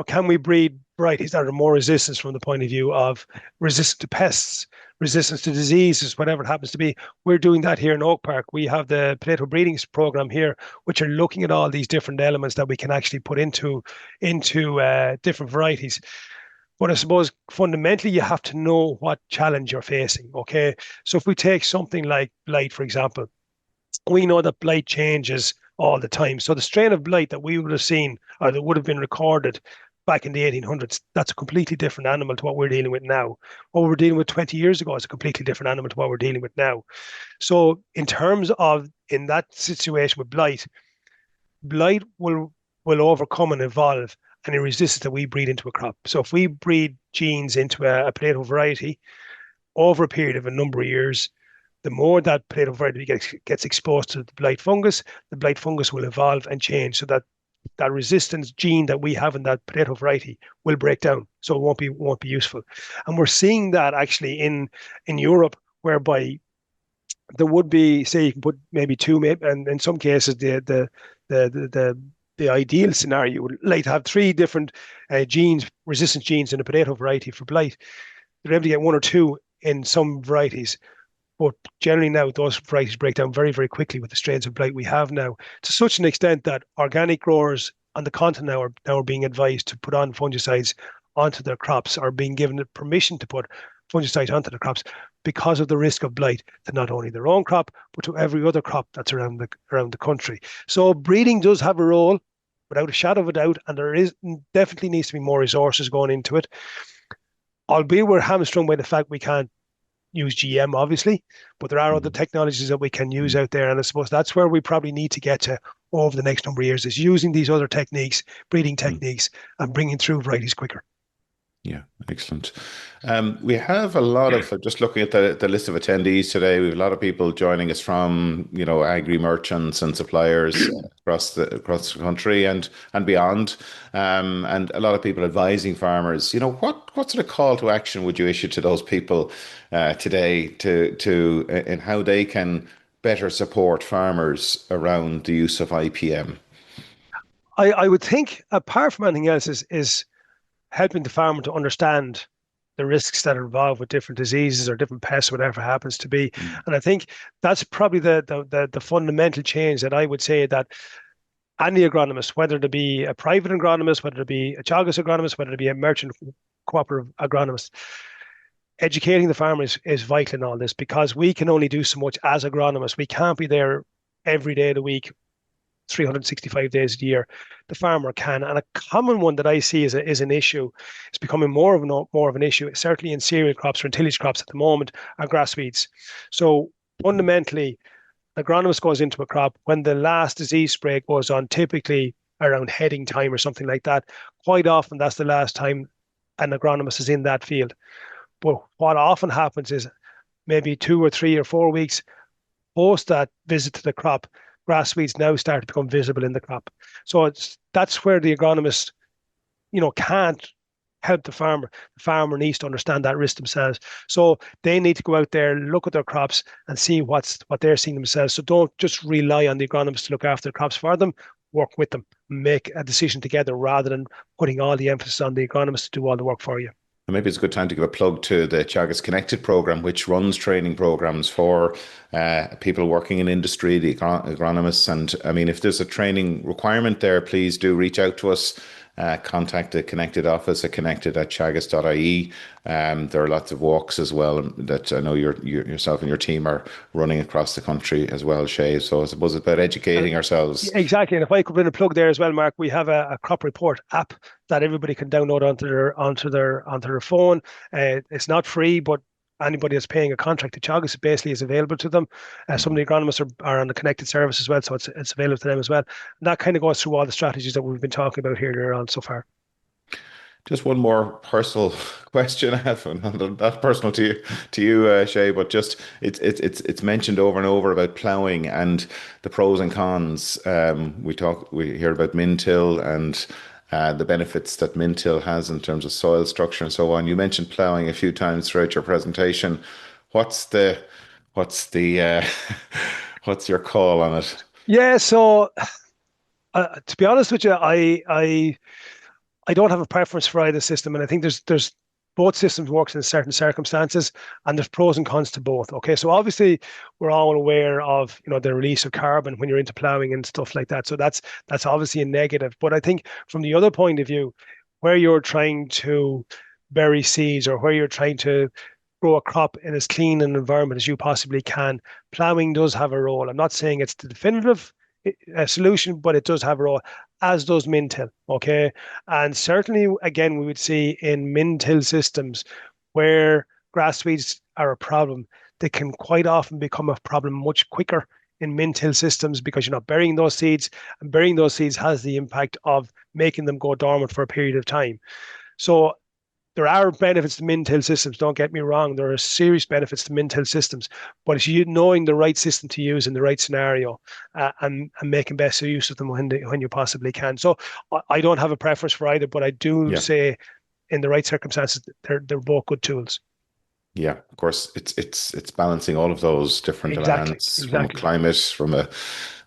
can we breed varieties that are more resistant from the point of view of resistant to pests, resistance to diseases, whatever it happens to be. We're doing that here in Oak Park. We have the potato breeding program here, which are looking at all these different elements that we can actually put into different varieties. But I suppose fundamentally you have to know what challenge you're facing. Okay, so if we take something like blight, for example, we know that blight changes all the time. So the strain of blight that we would have seen or that would have been recorded back in the 1800s, that's a completely different animal to what we're dealing with now. What we're dealing with 20 years ago is a completely different animal to what we're dealing with now. So in terms of in that situation with blight will overcome and evolve any resistance that we breed into a crop. So if we breed genes into a potato variety over a period of a number of years, the more that potato variety gets exposed to the blight fungus will evolve and change so that resistance gene that we have in that potato variety will break down. So it won't be useful. And we're seeing that actually in Europe, whereby there would be, say, you can put maybe two, and in some cases the ideal scenario would like to have three different resistant genes in a potato variety for blight. They're able to get one or two in some varieties, but generally now those varieties break down very, very quickly with the strains of blight we have now, to such an extent that organic growers on the continent now are being advised to put on fungicides onto their crops, or being given the permission to put fungicides onto the crops because of the risk of blight to not only their own crop, but to every other crop that's around the country. So breeding does have a role, without a shadow of a doubt, and there definitely needs to be more resources going into it. Albeit we're hamstrung by the fact we can't use GM, obviously, but there are other technologies that we can use out there. And I suppose that's where we probably need to get to over the next number of years, is using these other techniques, breeding techniques, and bringing through varieties quicker. Yeah, excellent. We have a lot of, just looking at the list of attendees today, we have a lot of people joining us from, agri merchants and suppliers across the country and beyond, and a lot of people advising farmers. What sort of call to action would you issue to those people today to in how they can better support farmers around the use of IPM? I would think, apart from anything else, is helping the farmer to understand the risks that are involved with different diseases or different pests, whatever it happens to be. And I think that's probably the fundamental change that I would say that any agronomist, whether it be a private agronomist, whether it be a Teagasc agronomist, whether it be a merchant cooperative agronomist, educating the farmer is vital in all this, because we can only do so much as agronomists. We can't be there every day of the week, 365 days a year. The farmer can, and a common one that I see is an issue. It's becoming more of an issue, certainly in cereal crops or in tillage crops at the moment, are grass weeds. So fundamentally, agronomist goes into a crop when the last disease spray goes on, typically around heading time or something like that. Quite often, that's the last time an agronomist is in that field. But what often happens is maybe 2 or 3 or 4 weeks post that visit to the crop, grass weeds now start to become visible in the crop. So that's where the agronomist, can't help the farmer. The farmer needs to understand that risk themselves. So they need to go out there, look at their crops and see what they're seeing themselves. So don't just rely on the agronomist to look after the crops for them. Work with them, make a decision together rather than putting all the emphasis on the agronomist to do all the work for you. And maybe it's a good time to give a plug to the Teagasc Connected program, which runs training programs for people working in industry, the agronomists. And I mean, if there's a training requirement there, please do reach out to us. Contact the Connected office at connected@teagasc.ie. There are lots of walks as well that I know yourself and your team are running across the country as well, Shay. So I suppose it's about educating ourselves. Exactly. And if I could put in a plug there as well, Mark, we have a crop report app that everybody can download onto their phone. It's not free, but anybody that's paying a contract to Teagasc basically is available to them. Some of the agronomists are on the connected service as well, so it's available to them as well. And that kind of goes through all the strategies that we've been talking about here on so far. Just one more personal question I have, not personal to you, Shay, but just it's mentioned over and over about ploughing and the pros and cons. We hear about Mintill and the benefits that Mintill has in terms of soil structure and so on. You mentioned ploughing a few times throughout your presentation. What's what's your call on it? Yeah, so to be honest with you, I don't have a preference for either system, and I think there's both systems works in certain circumstances, and there's pros and cons to both. Okay, so obviously we're all aware of the release of carbon when you're into ploughing and stuff like that. So that's obviously a negative. But I think from the other point of view, where you're trying to bury seeds or where you're trying to grow a crop in as clean an environment as you possibly can, ploughing does have a role. I'm not saying it's the definitive solution, but it does have a role, as does Mintill. Okay, and certainly again we would see in Mintill systems where grass weeds are a problem, they can quite often become a problem much quicker in Mintill systems because you're not burying those seeds, and burying those seeds has the impact of making them go dormant for a period of time. So there are benefits to Mintill systems, don't get me wrong. There are serious benefits to Mintill systems, but it's you knowing the right system to use in the right scenario and making best use of them when you possibly can. So I don't have a preference for either, but I do say in the right circumstances, they're both good tools. Yeah, of course, it's balancing all of those different demands from climate, from a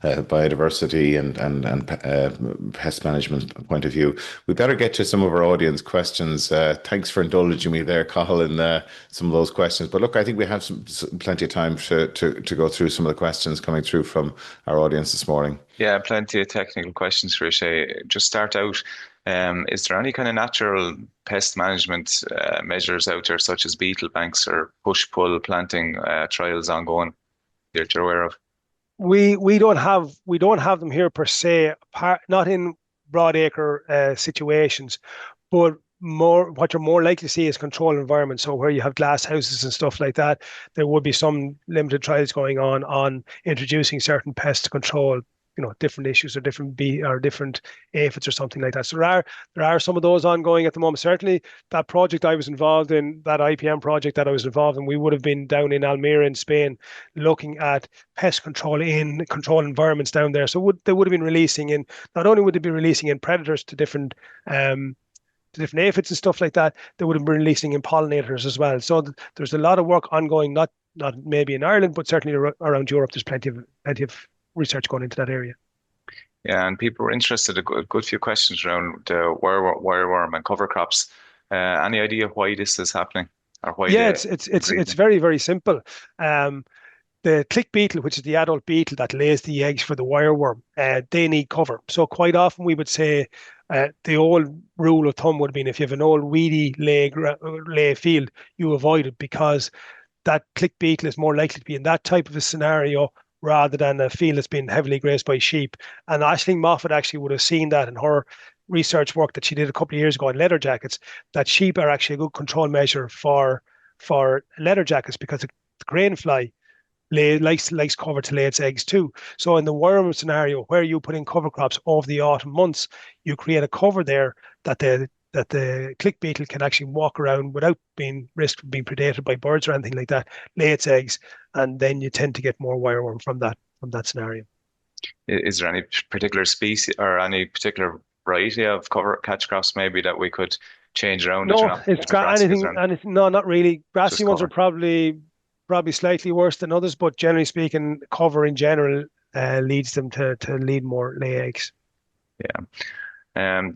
biodiversity and pest management point of view. We better get to some of our audience questions. Thanks for indulging me there, Cathal, in some of those questions. But look, I think we have plenty of time to go through some of the questions coming through from our audience this morning. Yeah, plenty of technical questions for Shay. Just start out. Is there any kind of natural pest management measures out there, such as beetle banks or push-pull planting trials ongoing that you're aware of? We don't have them here per se, not in broadacre situations, but what you're more likely to see is controlled environments. So where you have glass houses and stuff like that, there would be some limited trials going on introducing certain pests to control different issues or different aphids or something like that. So there are some of those ongoing at the moment. Certainly that project I was involved in, that IPM project that I was involved in, we would have been down in Almeria in Spain looking at pest control in controlled environments down there. So they would have been releasing in, not only would they be releasing in predators to different aphids and stuff like that, they would have been releasing in pollinators as well. So there's a lot of work ongoing, not maybe in Ireland, but certainly around Europe. There's plenty of research going into that area. Yeah, and people were interested, a good few questions around wireworm and cover crops. Any idea why this is happening? Or why? Yeah, it's very, very simple. The click beetle, which is the adult beetle that lays the eggs for the wireworm, they need cover. So quite often we would say the old rule of thumb would have been if you have an old weedy lay field, you avoid it because that click beetle is more likely to be in that type of a scenario rather than a field that's been heavily grazed by sheep. And Aisling Moffat actually would have seen that in her research work that she did a couple of years ago on leather jackets, that sheep are actually a good control measure for leather jackets because the crane fly likes cover to lay its eggs too. So in the worm scenario where you put in cover crops over the autumn months, you create a cover there that the click beetle can actually walk around without being risk of being predated by birds or anything like that, lay its eggs, and then you tend to get more wireworm from that scenario. Is there any particular species or any particular variety of cover catch crops maybe that we could change around that you're No, not it's got grassy? Is there anything. No, not really. Grassy just ones are cover? probably slightly worse than others, but generally speaking, cover in general leads them to lead more lay eggs. Yeah.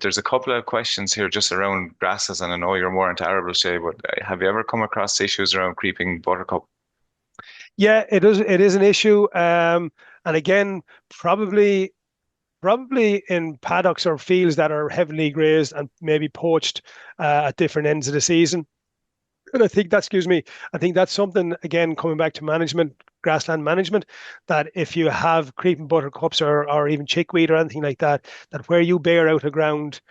There's a couple of questions here just around grasses, and I know you're more into arable, Shay, but have you ever come across issues around creeping buttercup? Yeah, it is. It is an issue. And again, probably in paddocks or fields that are heavily grazed and maybe poached at different ends of the season. And I think that's something, again, coming back to management, grassland management, that if you have creeping buttercups or even chickweed or anything like that, that where you bear out a ground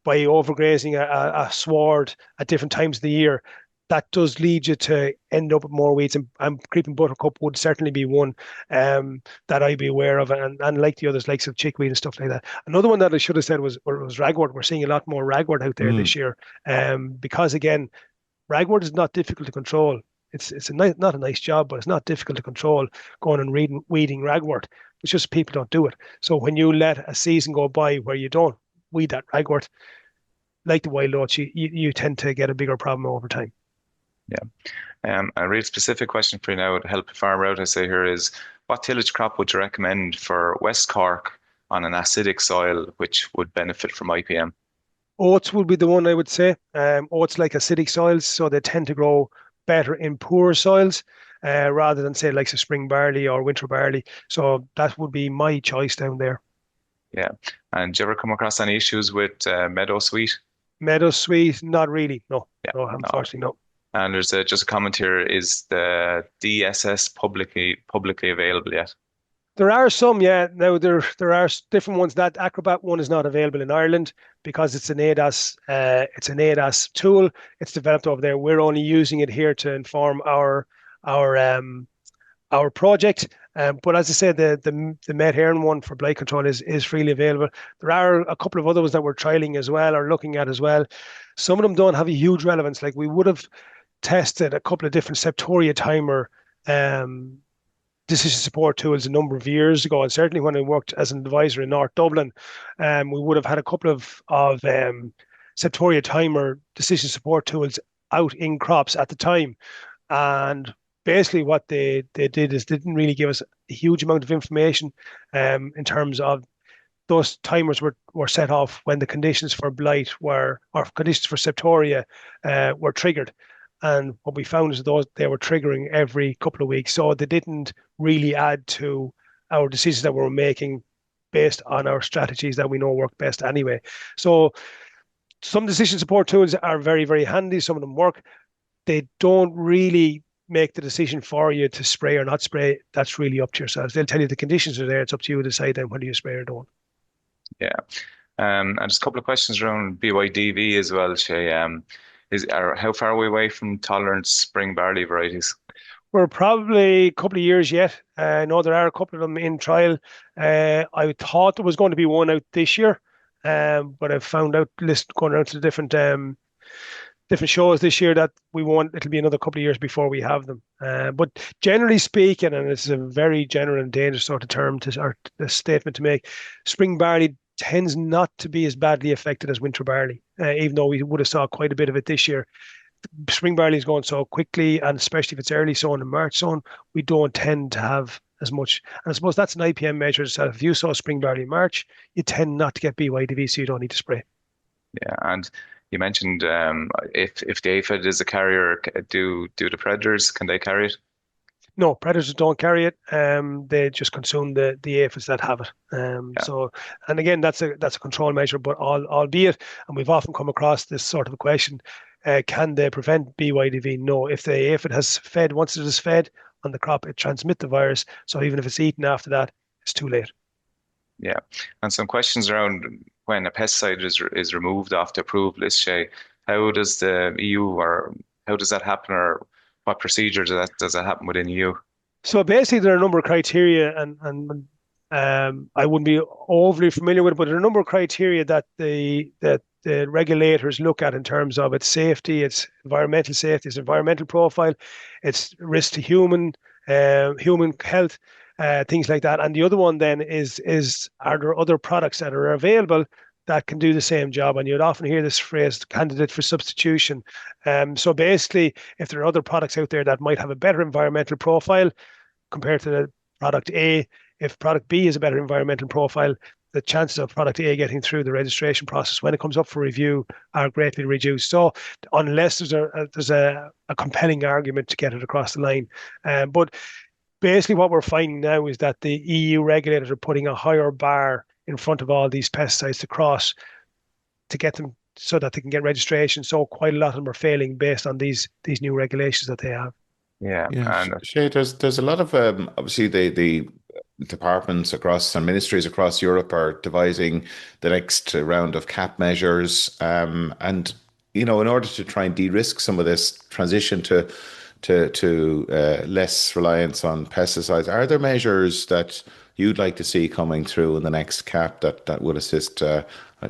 by overgrazing a sward at different times of the year, that does lead you to end up with more weeds. And creeping buttercup would certainly be one that I'd be aware of, and like the others, likes of chickweed and stuff like that. Another one that I should have said was ragwort. We're seeing a lot more ragwort out there Mm. this year, because again, ragwort is not difficult to control. It's not a nice job, but it's not difficult to control. Going and weeding ragwort. It's just people don't do it. So when you let a season go by where you don't weed that ragwort, like the wild oats, you tend to get a bigger problem over time. Yeah. A real specific question for you now to help a farmer out, I say here is, what tillage crop would you recommend for West Cork on an acidic soil which would benefit from IPM? Oats would be the one I would say. Oats like acidic soils, so they tend to grow better in poor soils, rather than say like a spring barley or winter barley. So that would be my choice down there. Yeah. And do you ever come across any issues with meadow sweet? Meadow sweet, not really. No, Yeah. no, No. unfortunately, no. And there's just a comment here, is the DSS publicly available yet? There are some, yeah. Now there are different ones. That Acrobat one is not available in Ireland because it's an ADAS tool. It's developed over there. We're only using it here to inform our our project. But as I said, the Met Heron one for blight control is freely available. There are a couple of other ones that we're trialing as well or looking at as well. Some of them don't have a huge relevance. Like we would have tested a couple of different Septoria timer um, decision support tools a number of years ago, and certainly when I worked as an advisor in North Dublin, we would have had a couple of Septoria timer decision support tools out in crops at the time, and basically what they did is they didn't really give us a huge amount of information in terms of those timers were set off when the conditions for blight were or conditions for septoria were triggered. And what we found is those they were triggering every couple of weeks, so they didn't really add to our decisions that we were making based on our strategies that we know work best anyway. So some decision support tools are very, very handy. Some of them work. They don't really make the decision for you to spray or not spray. That's really up to yourselves. They'll tell you the conditions are there. It's up to you to decide then whether you spray or don't. Yeah. And just a couple of questions around BYDV as well, Shay. How far are we away from tolerant spring barley varieties? We're probably a couple of years yet. I know there are a couple of them in trial. I thought there was going to be one out this year, but I found out list going around to the different shows this year that we won't. It'll be another couple of years before we have them. But generally speaking, and it's a very general and dangerous sort of term or a statement to make, spring barley tends not to be as badly affected as winter barley, even though we would have saw quite a bit of it this year. Spring barley is going so quickly, and especially if it's early sown and March sown, we don't tend to have as much. And I suppose that's an IPM measure itself. If you saw spring barley in March, you tend not to get BYDV, so you don't need to spray. Yeah, and you mentioned if the aphid is a carrier, do the predators, can they carry it? No, predators don't carry it. They just consume the aphids that have it. Yeah. So, and again, that's a control measure, but albeit, and we've often come across this sort of a question: can they prevent BYDV? No. If the aphid has fed, once it is fed on the crop, it transmits the virus. So even if it's eaten after that, it's too late. Yeah, and some questions around when a pesticide is removed off the approved list, Shay. How does the EU or how does that happen, or what procedure does that happen within EU? So basically, there are a number of criteria, and I wouldn't be overly familiar with it, but there are a number of criteria that the regulators look at in terms of its safety, its environmental safety, its environmental profile, its risk to human health, things like that. And the other one then is are there other products that are available that can do the same job? And you'd often hear this phrase, candidate for substitution. So basically, if there are other products out there that might have a better environmental profile compared to the product A, if product B is a better environmental profile, the chances of product A getting through the registration process when it comes up for review are greatly reduced. So unless there's a compelling argument to get it across the line, but basically what we're finding now is that the EU regulators are putting a higher bar in front of all these pesticides to cross to get them so that they can get registration. So quite a lot of them are failing based on these new regulations that they have. Yeah, Yeah, and Shay, there's a lot of obviously the departments across and ministries across Europe are devising the next round of cap measures, and in order to try and de-risk some of this transition to less reliance on pesticides, are there measures that you'd like to see coming through in the next cap that would assist,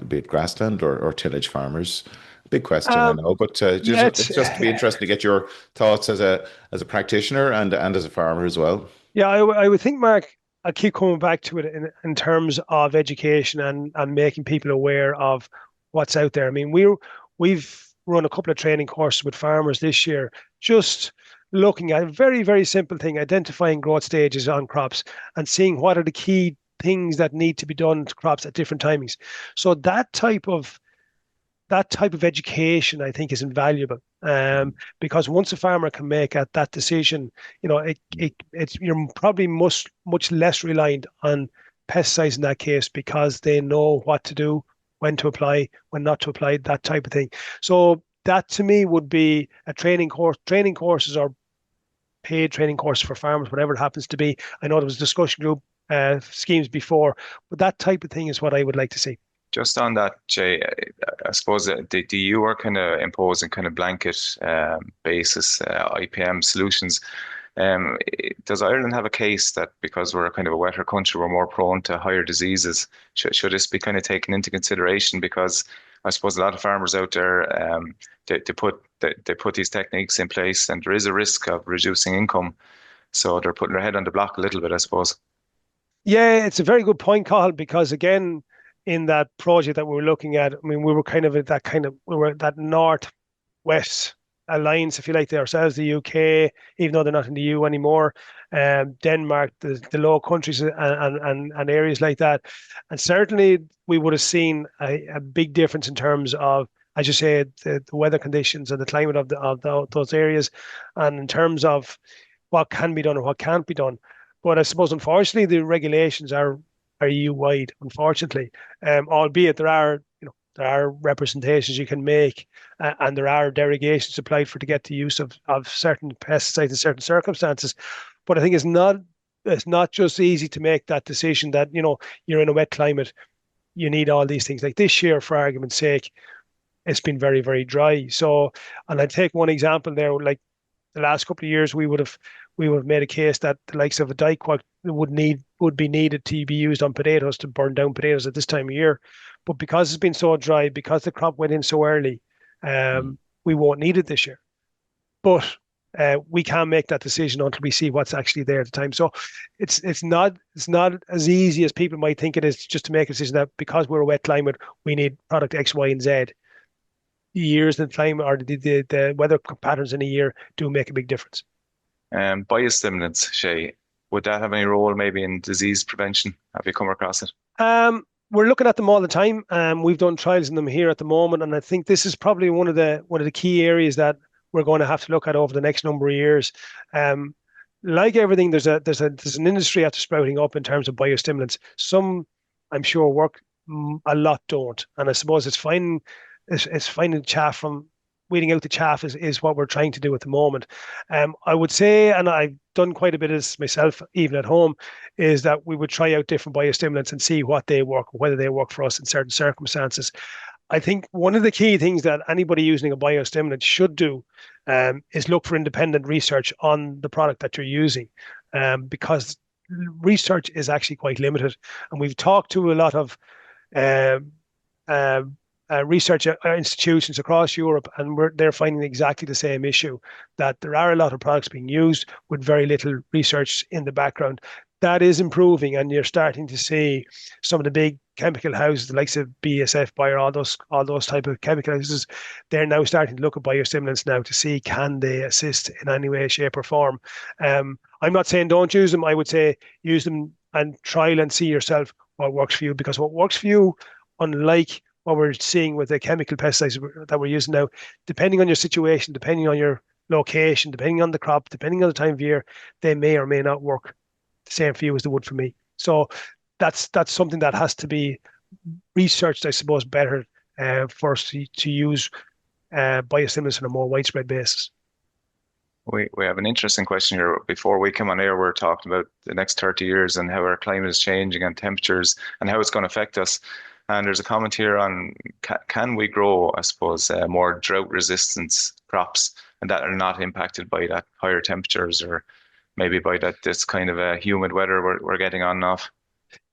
be it grassland or tillage farmers? Big question, I Um, know, but yeah, it's just to be interesting to get your thoughts as a practitioner and as a farmer as well. yeah, I would think, Mark, I keep coming back to it in terms of education and making people aware of what's out there. I mean, we've run a couple of training courses with farmers this year, just looking at a very, very simple thing, identifying growth stages on crops and seeing what are the key things that need to be done to crops at different timings. So that type of education, I think, is invaluable. Because once a farmer can make that decision, it's you're probably much less reliant on pesticides in that case because they know what to do, when to apply, when not to apply, that type of thing. So that to me would be a training course. Training courses are paid training courses for farmers, whatever it happens to be. I know there was discussion group schemes before, but that type of thing is what I would like to see. just on that, Jay, I suppose the EU are kind of imposing kind of blanket basis IPM solutions. Does Ireland have a case that because we're kind of a wetter country, we're more prone to higher diseases? Should this be kind of taken into consideration? Because I suppose a lot of farmers out there, they put these techniques in place, and there is a risk of reducing income. So they're putting their head on the block a little bit, I suppose. Yeah, it's a very good point, Cathal, because again, in that project that we were looking at, I mean, we were kind of at that we were at that north-west alliance, if you like, to ourselves, the UK, even though they're not in the EU anymore, Denmark, the Low Countries, and areas like that. And certainly we would have seen a big difference in terms of, as you say, the weather conditions and the climate of those areas, and in terms of what can be done and what can't be done. But I suppose, unfortunately, the regulations are EU wide, unfortunately. Albeit there are representations you can make, and there are derogations applied for to get the use of certain pesticides in certain circumstances. But I think it's not just easy to make that decision that you're in a wet climate, you need all these things. Like this year, for argument's sake, it's been very, very dry. So, and I take one example there, like the last couple of years, we would have made a case that the likes of a dicot would be needed to be used on potatoes to burn down potatoes at this time of year. But because it's been so dry, because the crop went in so early, we won't need it this year. But we can't make that decision until we see what's actually there at the time. So it's not as easy as people might think it is just to make a decision that because we're a wet climate, we need product X, Y, and Z. The years and time or the weather patterns in a year do make a big difference. Biostimulants, Shay, would that have any role maybe in disease prevention? Have you come across it? We're looking at them all the time. We've done trials in them here at the moment, and I think this is probably one of the key areas that we're going to have to look at over the next number of years. Like everything, there's an industry after sprouting up in terms of biostimulants. Some, I'm sure, work, a lot don't, and I suppose it's finding chaff from weeding out the chaff is what we're trying to do at the moment. I would say, and I've done quite a bit of this myself, even at home, is that we would try out different biostimulants and see what they work, whether they work for us in certain circumstances. I think one of the key things that anybody using a biostimulant should do is look for independent research on the product that you're using. because research is actually quite limited. And we've talked to a lot of um, uh, research institutions across Europe, and they're finding exactly the same issue, that there are a lot of products being used with very little research in the background. That is improving, and you're starting to see some of the big chemical houses, the likes of BASF, Bayer, all those type of chemical houses, they're now starting to look at biostimulants now to see can they assist in any way, shape, or form. I'm not saying don't use them. I would say use them and trial and see yourself what works for you, because what works for you, unlike what we're seeing with the chemical pesticides that we're using now, depending on your situation, depending on your location, depending on the crop, depending on the time of year, they may or may not work the same for you as they would for me. So that's something that has to be researched, I suppose, better for us to use biostimulants on a more widespread basis. We have an interesting question here. Before we come on air, we're talking about the next 30 years and how our climate is changing and temperatures and how it's going to affect us. And there's a comment here on can we grow, I suppose, more drought resistance crops and that are not impacted by that higher temperatures or maybe by this kind of humid weather we're getting on and off.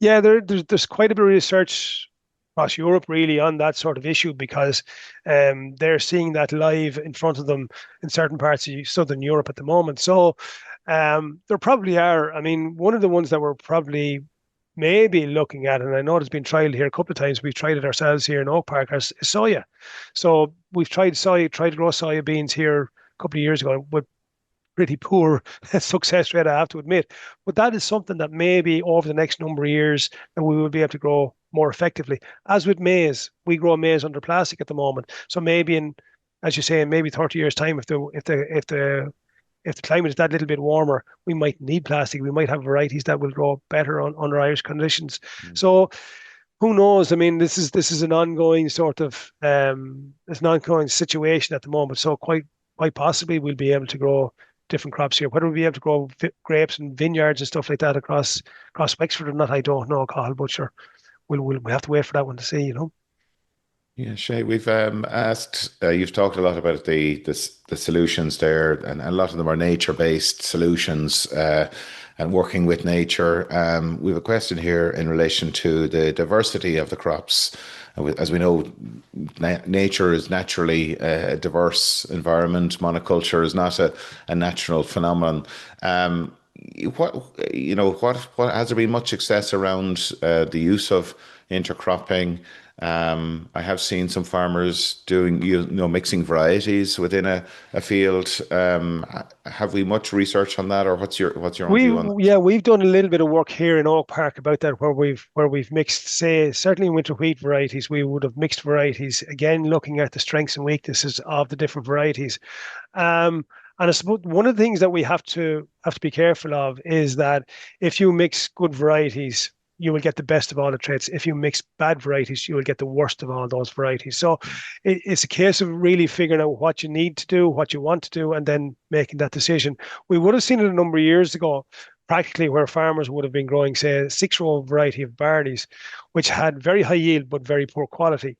Yeah, there's quite a bit of research across Europe really on that sort of issue, because they're seeing that live in front of them in certain parts of Southern Europe at the moment. So there probably are. I mean, one of the ones that we're probably maybe looking at, and I know it's been trialed here a couple of times, we've tried it ourselves here in Oak Park, is soya. So we've tried to grow soya beans here a couple of years ago with pretty poor success rate, I have to admit. But that is something that maybe over the next number of years that we will be able to grow more effectively. As with maize, we grow maize under plastic at the moment. So maybe in, as you say, in maybe 30 years' time, if the climate is that little bit warmer, we might need plastic. We might have varieties that will grow better under Irish conditions. So who knows? I mean, this is an ongoing sort of it's an ongoing situation at the moment. So quite possibly we'll be able to grow different crops here. Whether we'll be able to grow grapes and vineyards and stuff like that across Wexford or not, I don't know, Cathal, but sure, we'll have to wait for that one to see, you know. Yeah, Shay, we've asked, you've talked a lot about the solutions there, and a lot of them are nature-based solutions and working with nature. We have a question here in relation to the diversity of the crops. As we know, nature is naturally a diverse environment. Monoculture is not a natural phenomenon. What has there been much success around the use of intercropping? I have seen some farmers doing, mixing varieties within a field. Have we much research on that, or what's your own view on that? Yeah, we've done a little bit of work here in Oak Park about that, where we've mixed, say, certainly in winter wheat varieties, we would have mixed varieties, again looking at the strengths and weaknesses of the different varieties. And I suppose one of the things that we have to be careful of is that if you mix good varieties, you will get the best of all the traits. If you mix bad varieties, you will get the worst of all those varieties. So it's a case of really figuring out what you need to do, what you want to do, and then making that decision. We would have seen it a number of years ago, practically, where farmers would have been growing, say, a 6-row variety of barleys, which had very high yield but very poor quality.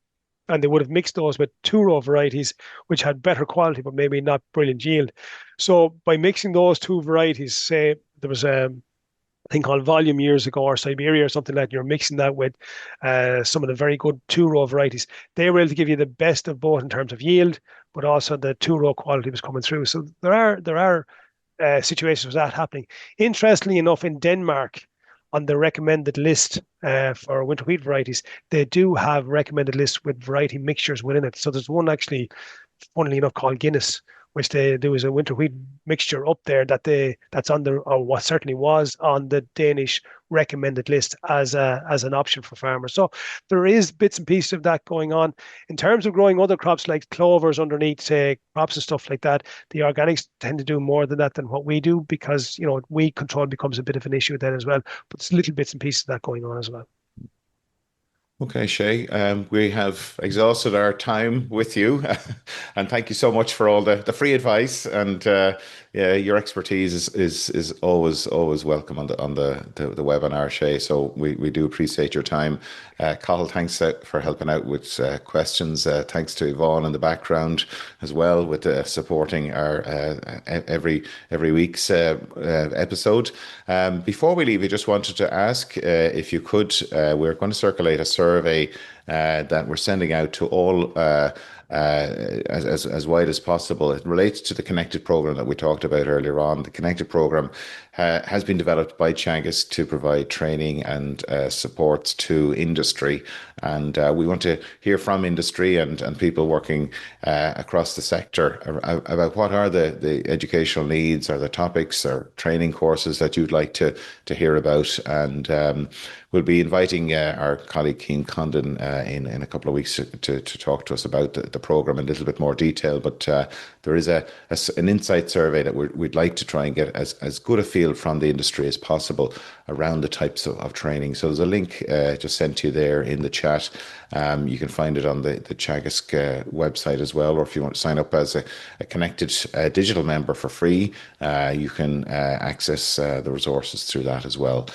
And they would have mixed those with 2-row varieties, which had better quality but maybe not brilliant yield. So by mixing those two varieties, say there was a thing called volume years ago, or Siberia or something like that, you're mixing that with some of the very good 2-row varieties. They were able to give you the best of both in terms of yield, but also the 2-row quality was coming through. So there are situations where that happening. Interestingly enough, in Denmark, on the recommended list for winter wheat varieties, they do have recommended lists with variety mixtures within it. So there's one actually, funnily enough, called Guinness, which there was a winter wheat mixture up there that's on the, or what certainly was on the Danish recommended list as an option for farmers. So there is bits and pieces of that going on. In terms of growing other crops like clovers underneath, say, crops and stuff like that, the organics tend to do more than that than what we do, because weed control becomes a bit of an issue then as well. But there's little bits and pieces of that going on as well. Okay, Shay, we have exhausted our time with you, and thank you so much for all the free advice and yeah, your expertise is always welcome on the webinar, Shay. So we do appreciate your time. Cathal, thanks for helping out with questions. Thanks to Yvonne in the background as well with supporting our every week's episode. Before we leave, we just wanted to ask if you could. We're going to circulate a survey that we're sending out to all as wide as possible. It relates to the Connected program that we talked about earlier on. The Connected program has been developed by Teagasc to provide training and supports to industry. And we want to hear from industry and people working across the sector about what are the educational needs or the topics or training courses that you'd like to hear about. And we'll be inviting our colleague Cian Condon in a couple of weeks to talk to us about the programme in a little bit more detail. But there is an insight survey that we'd like to try and get as good a feel from the industry as possible around the types of training. So there's a link just sent to you there in the chat. You can find it on the Teagasc website as well, or if you want to sign up as a connected digital member for free, you can access the resources through that as well.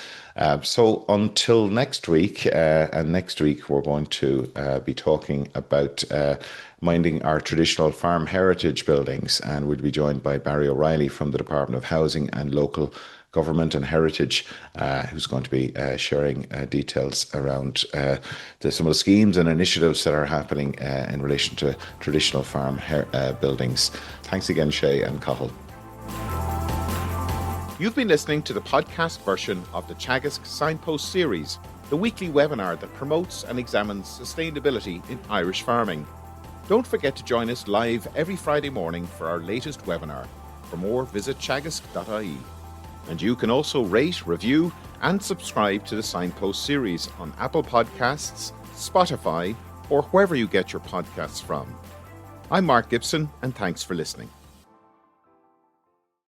So until next week, and next week we're going to be talking about minding our traditional farm heritage buildings, and we'll be joined by Barry O'Reilly from the Department of Housing and Local Government and Heritage, who's going to be sharing details around some of the schemes and initiatives that are happening in relation to traditional farm buildings. Thanks again, Shay and Cathal. You've been listening to the podcast version of the Teagasc Signpost Series, the weekly webinar that promotes and examines sustainability in Irish farming. Don't forget to join us live every Friday morning for our latest webinar. For more, visit teagasc.ie. And you can also rate, review, and subscribe to the Signpost Series on Apple Podcasts, Spotify, or wherever you get your podcasts from. I'm Mark Gibson, and thanks for listening.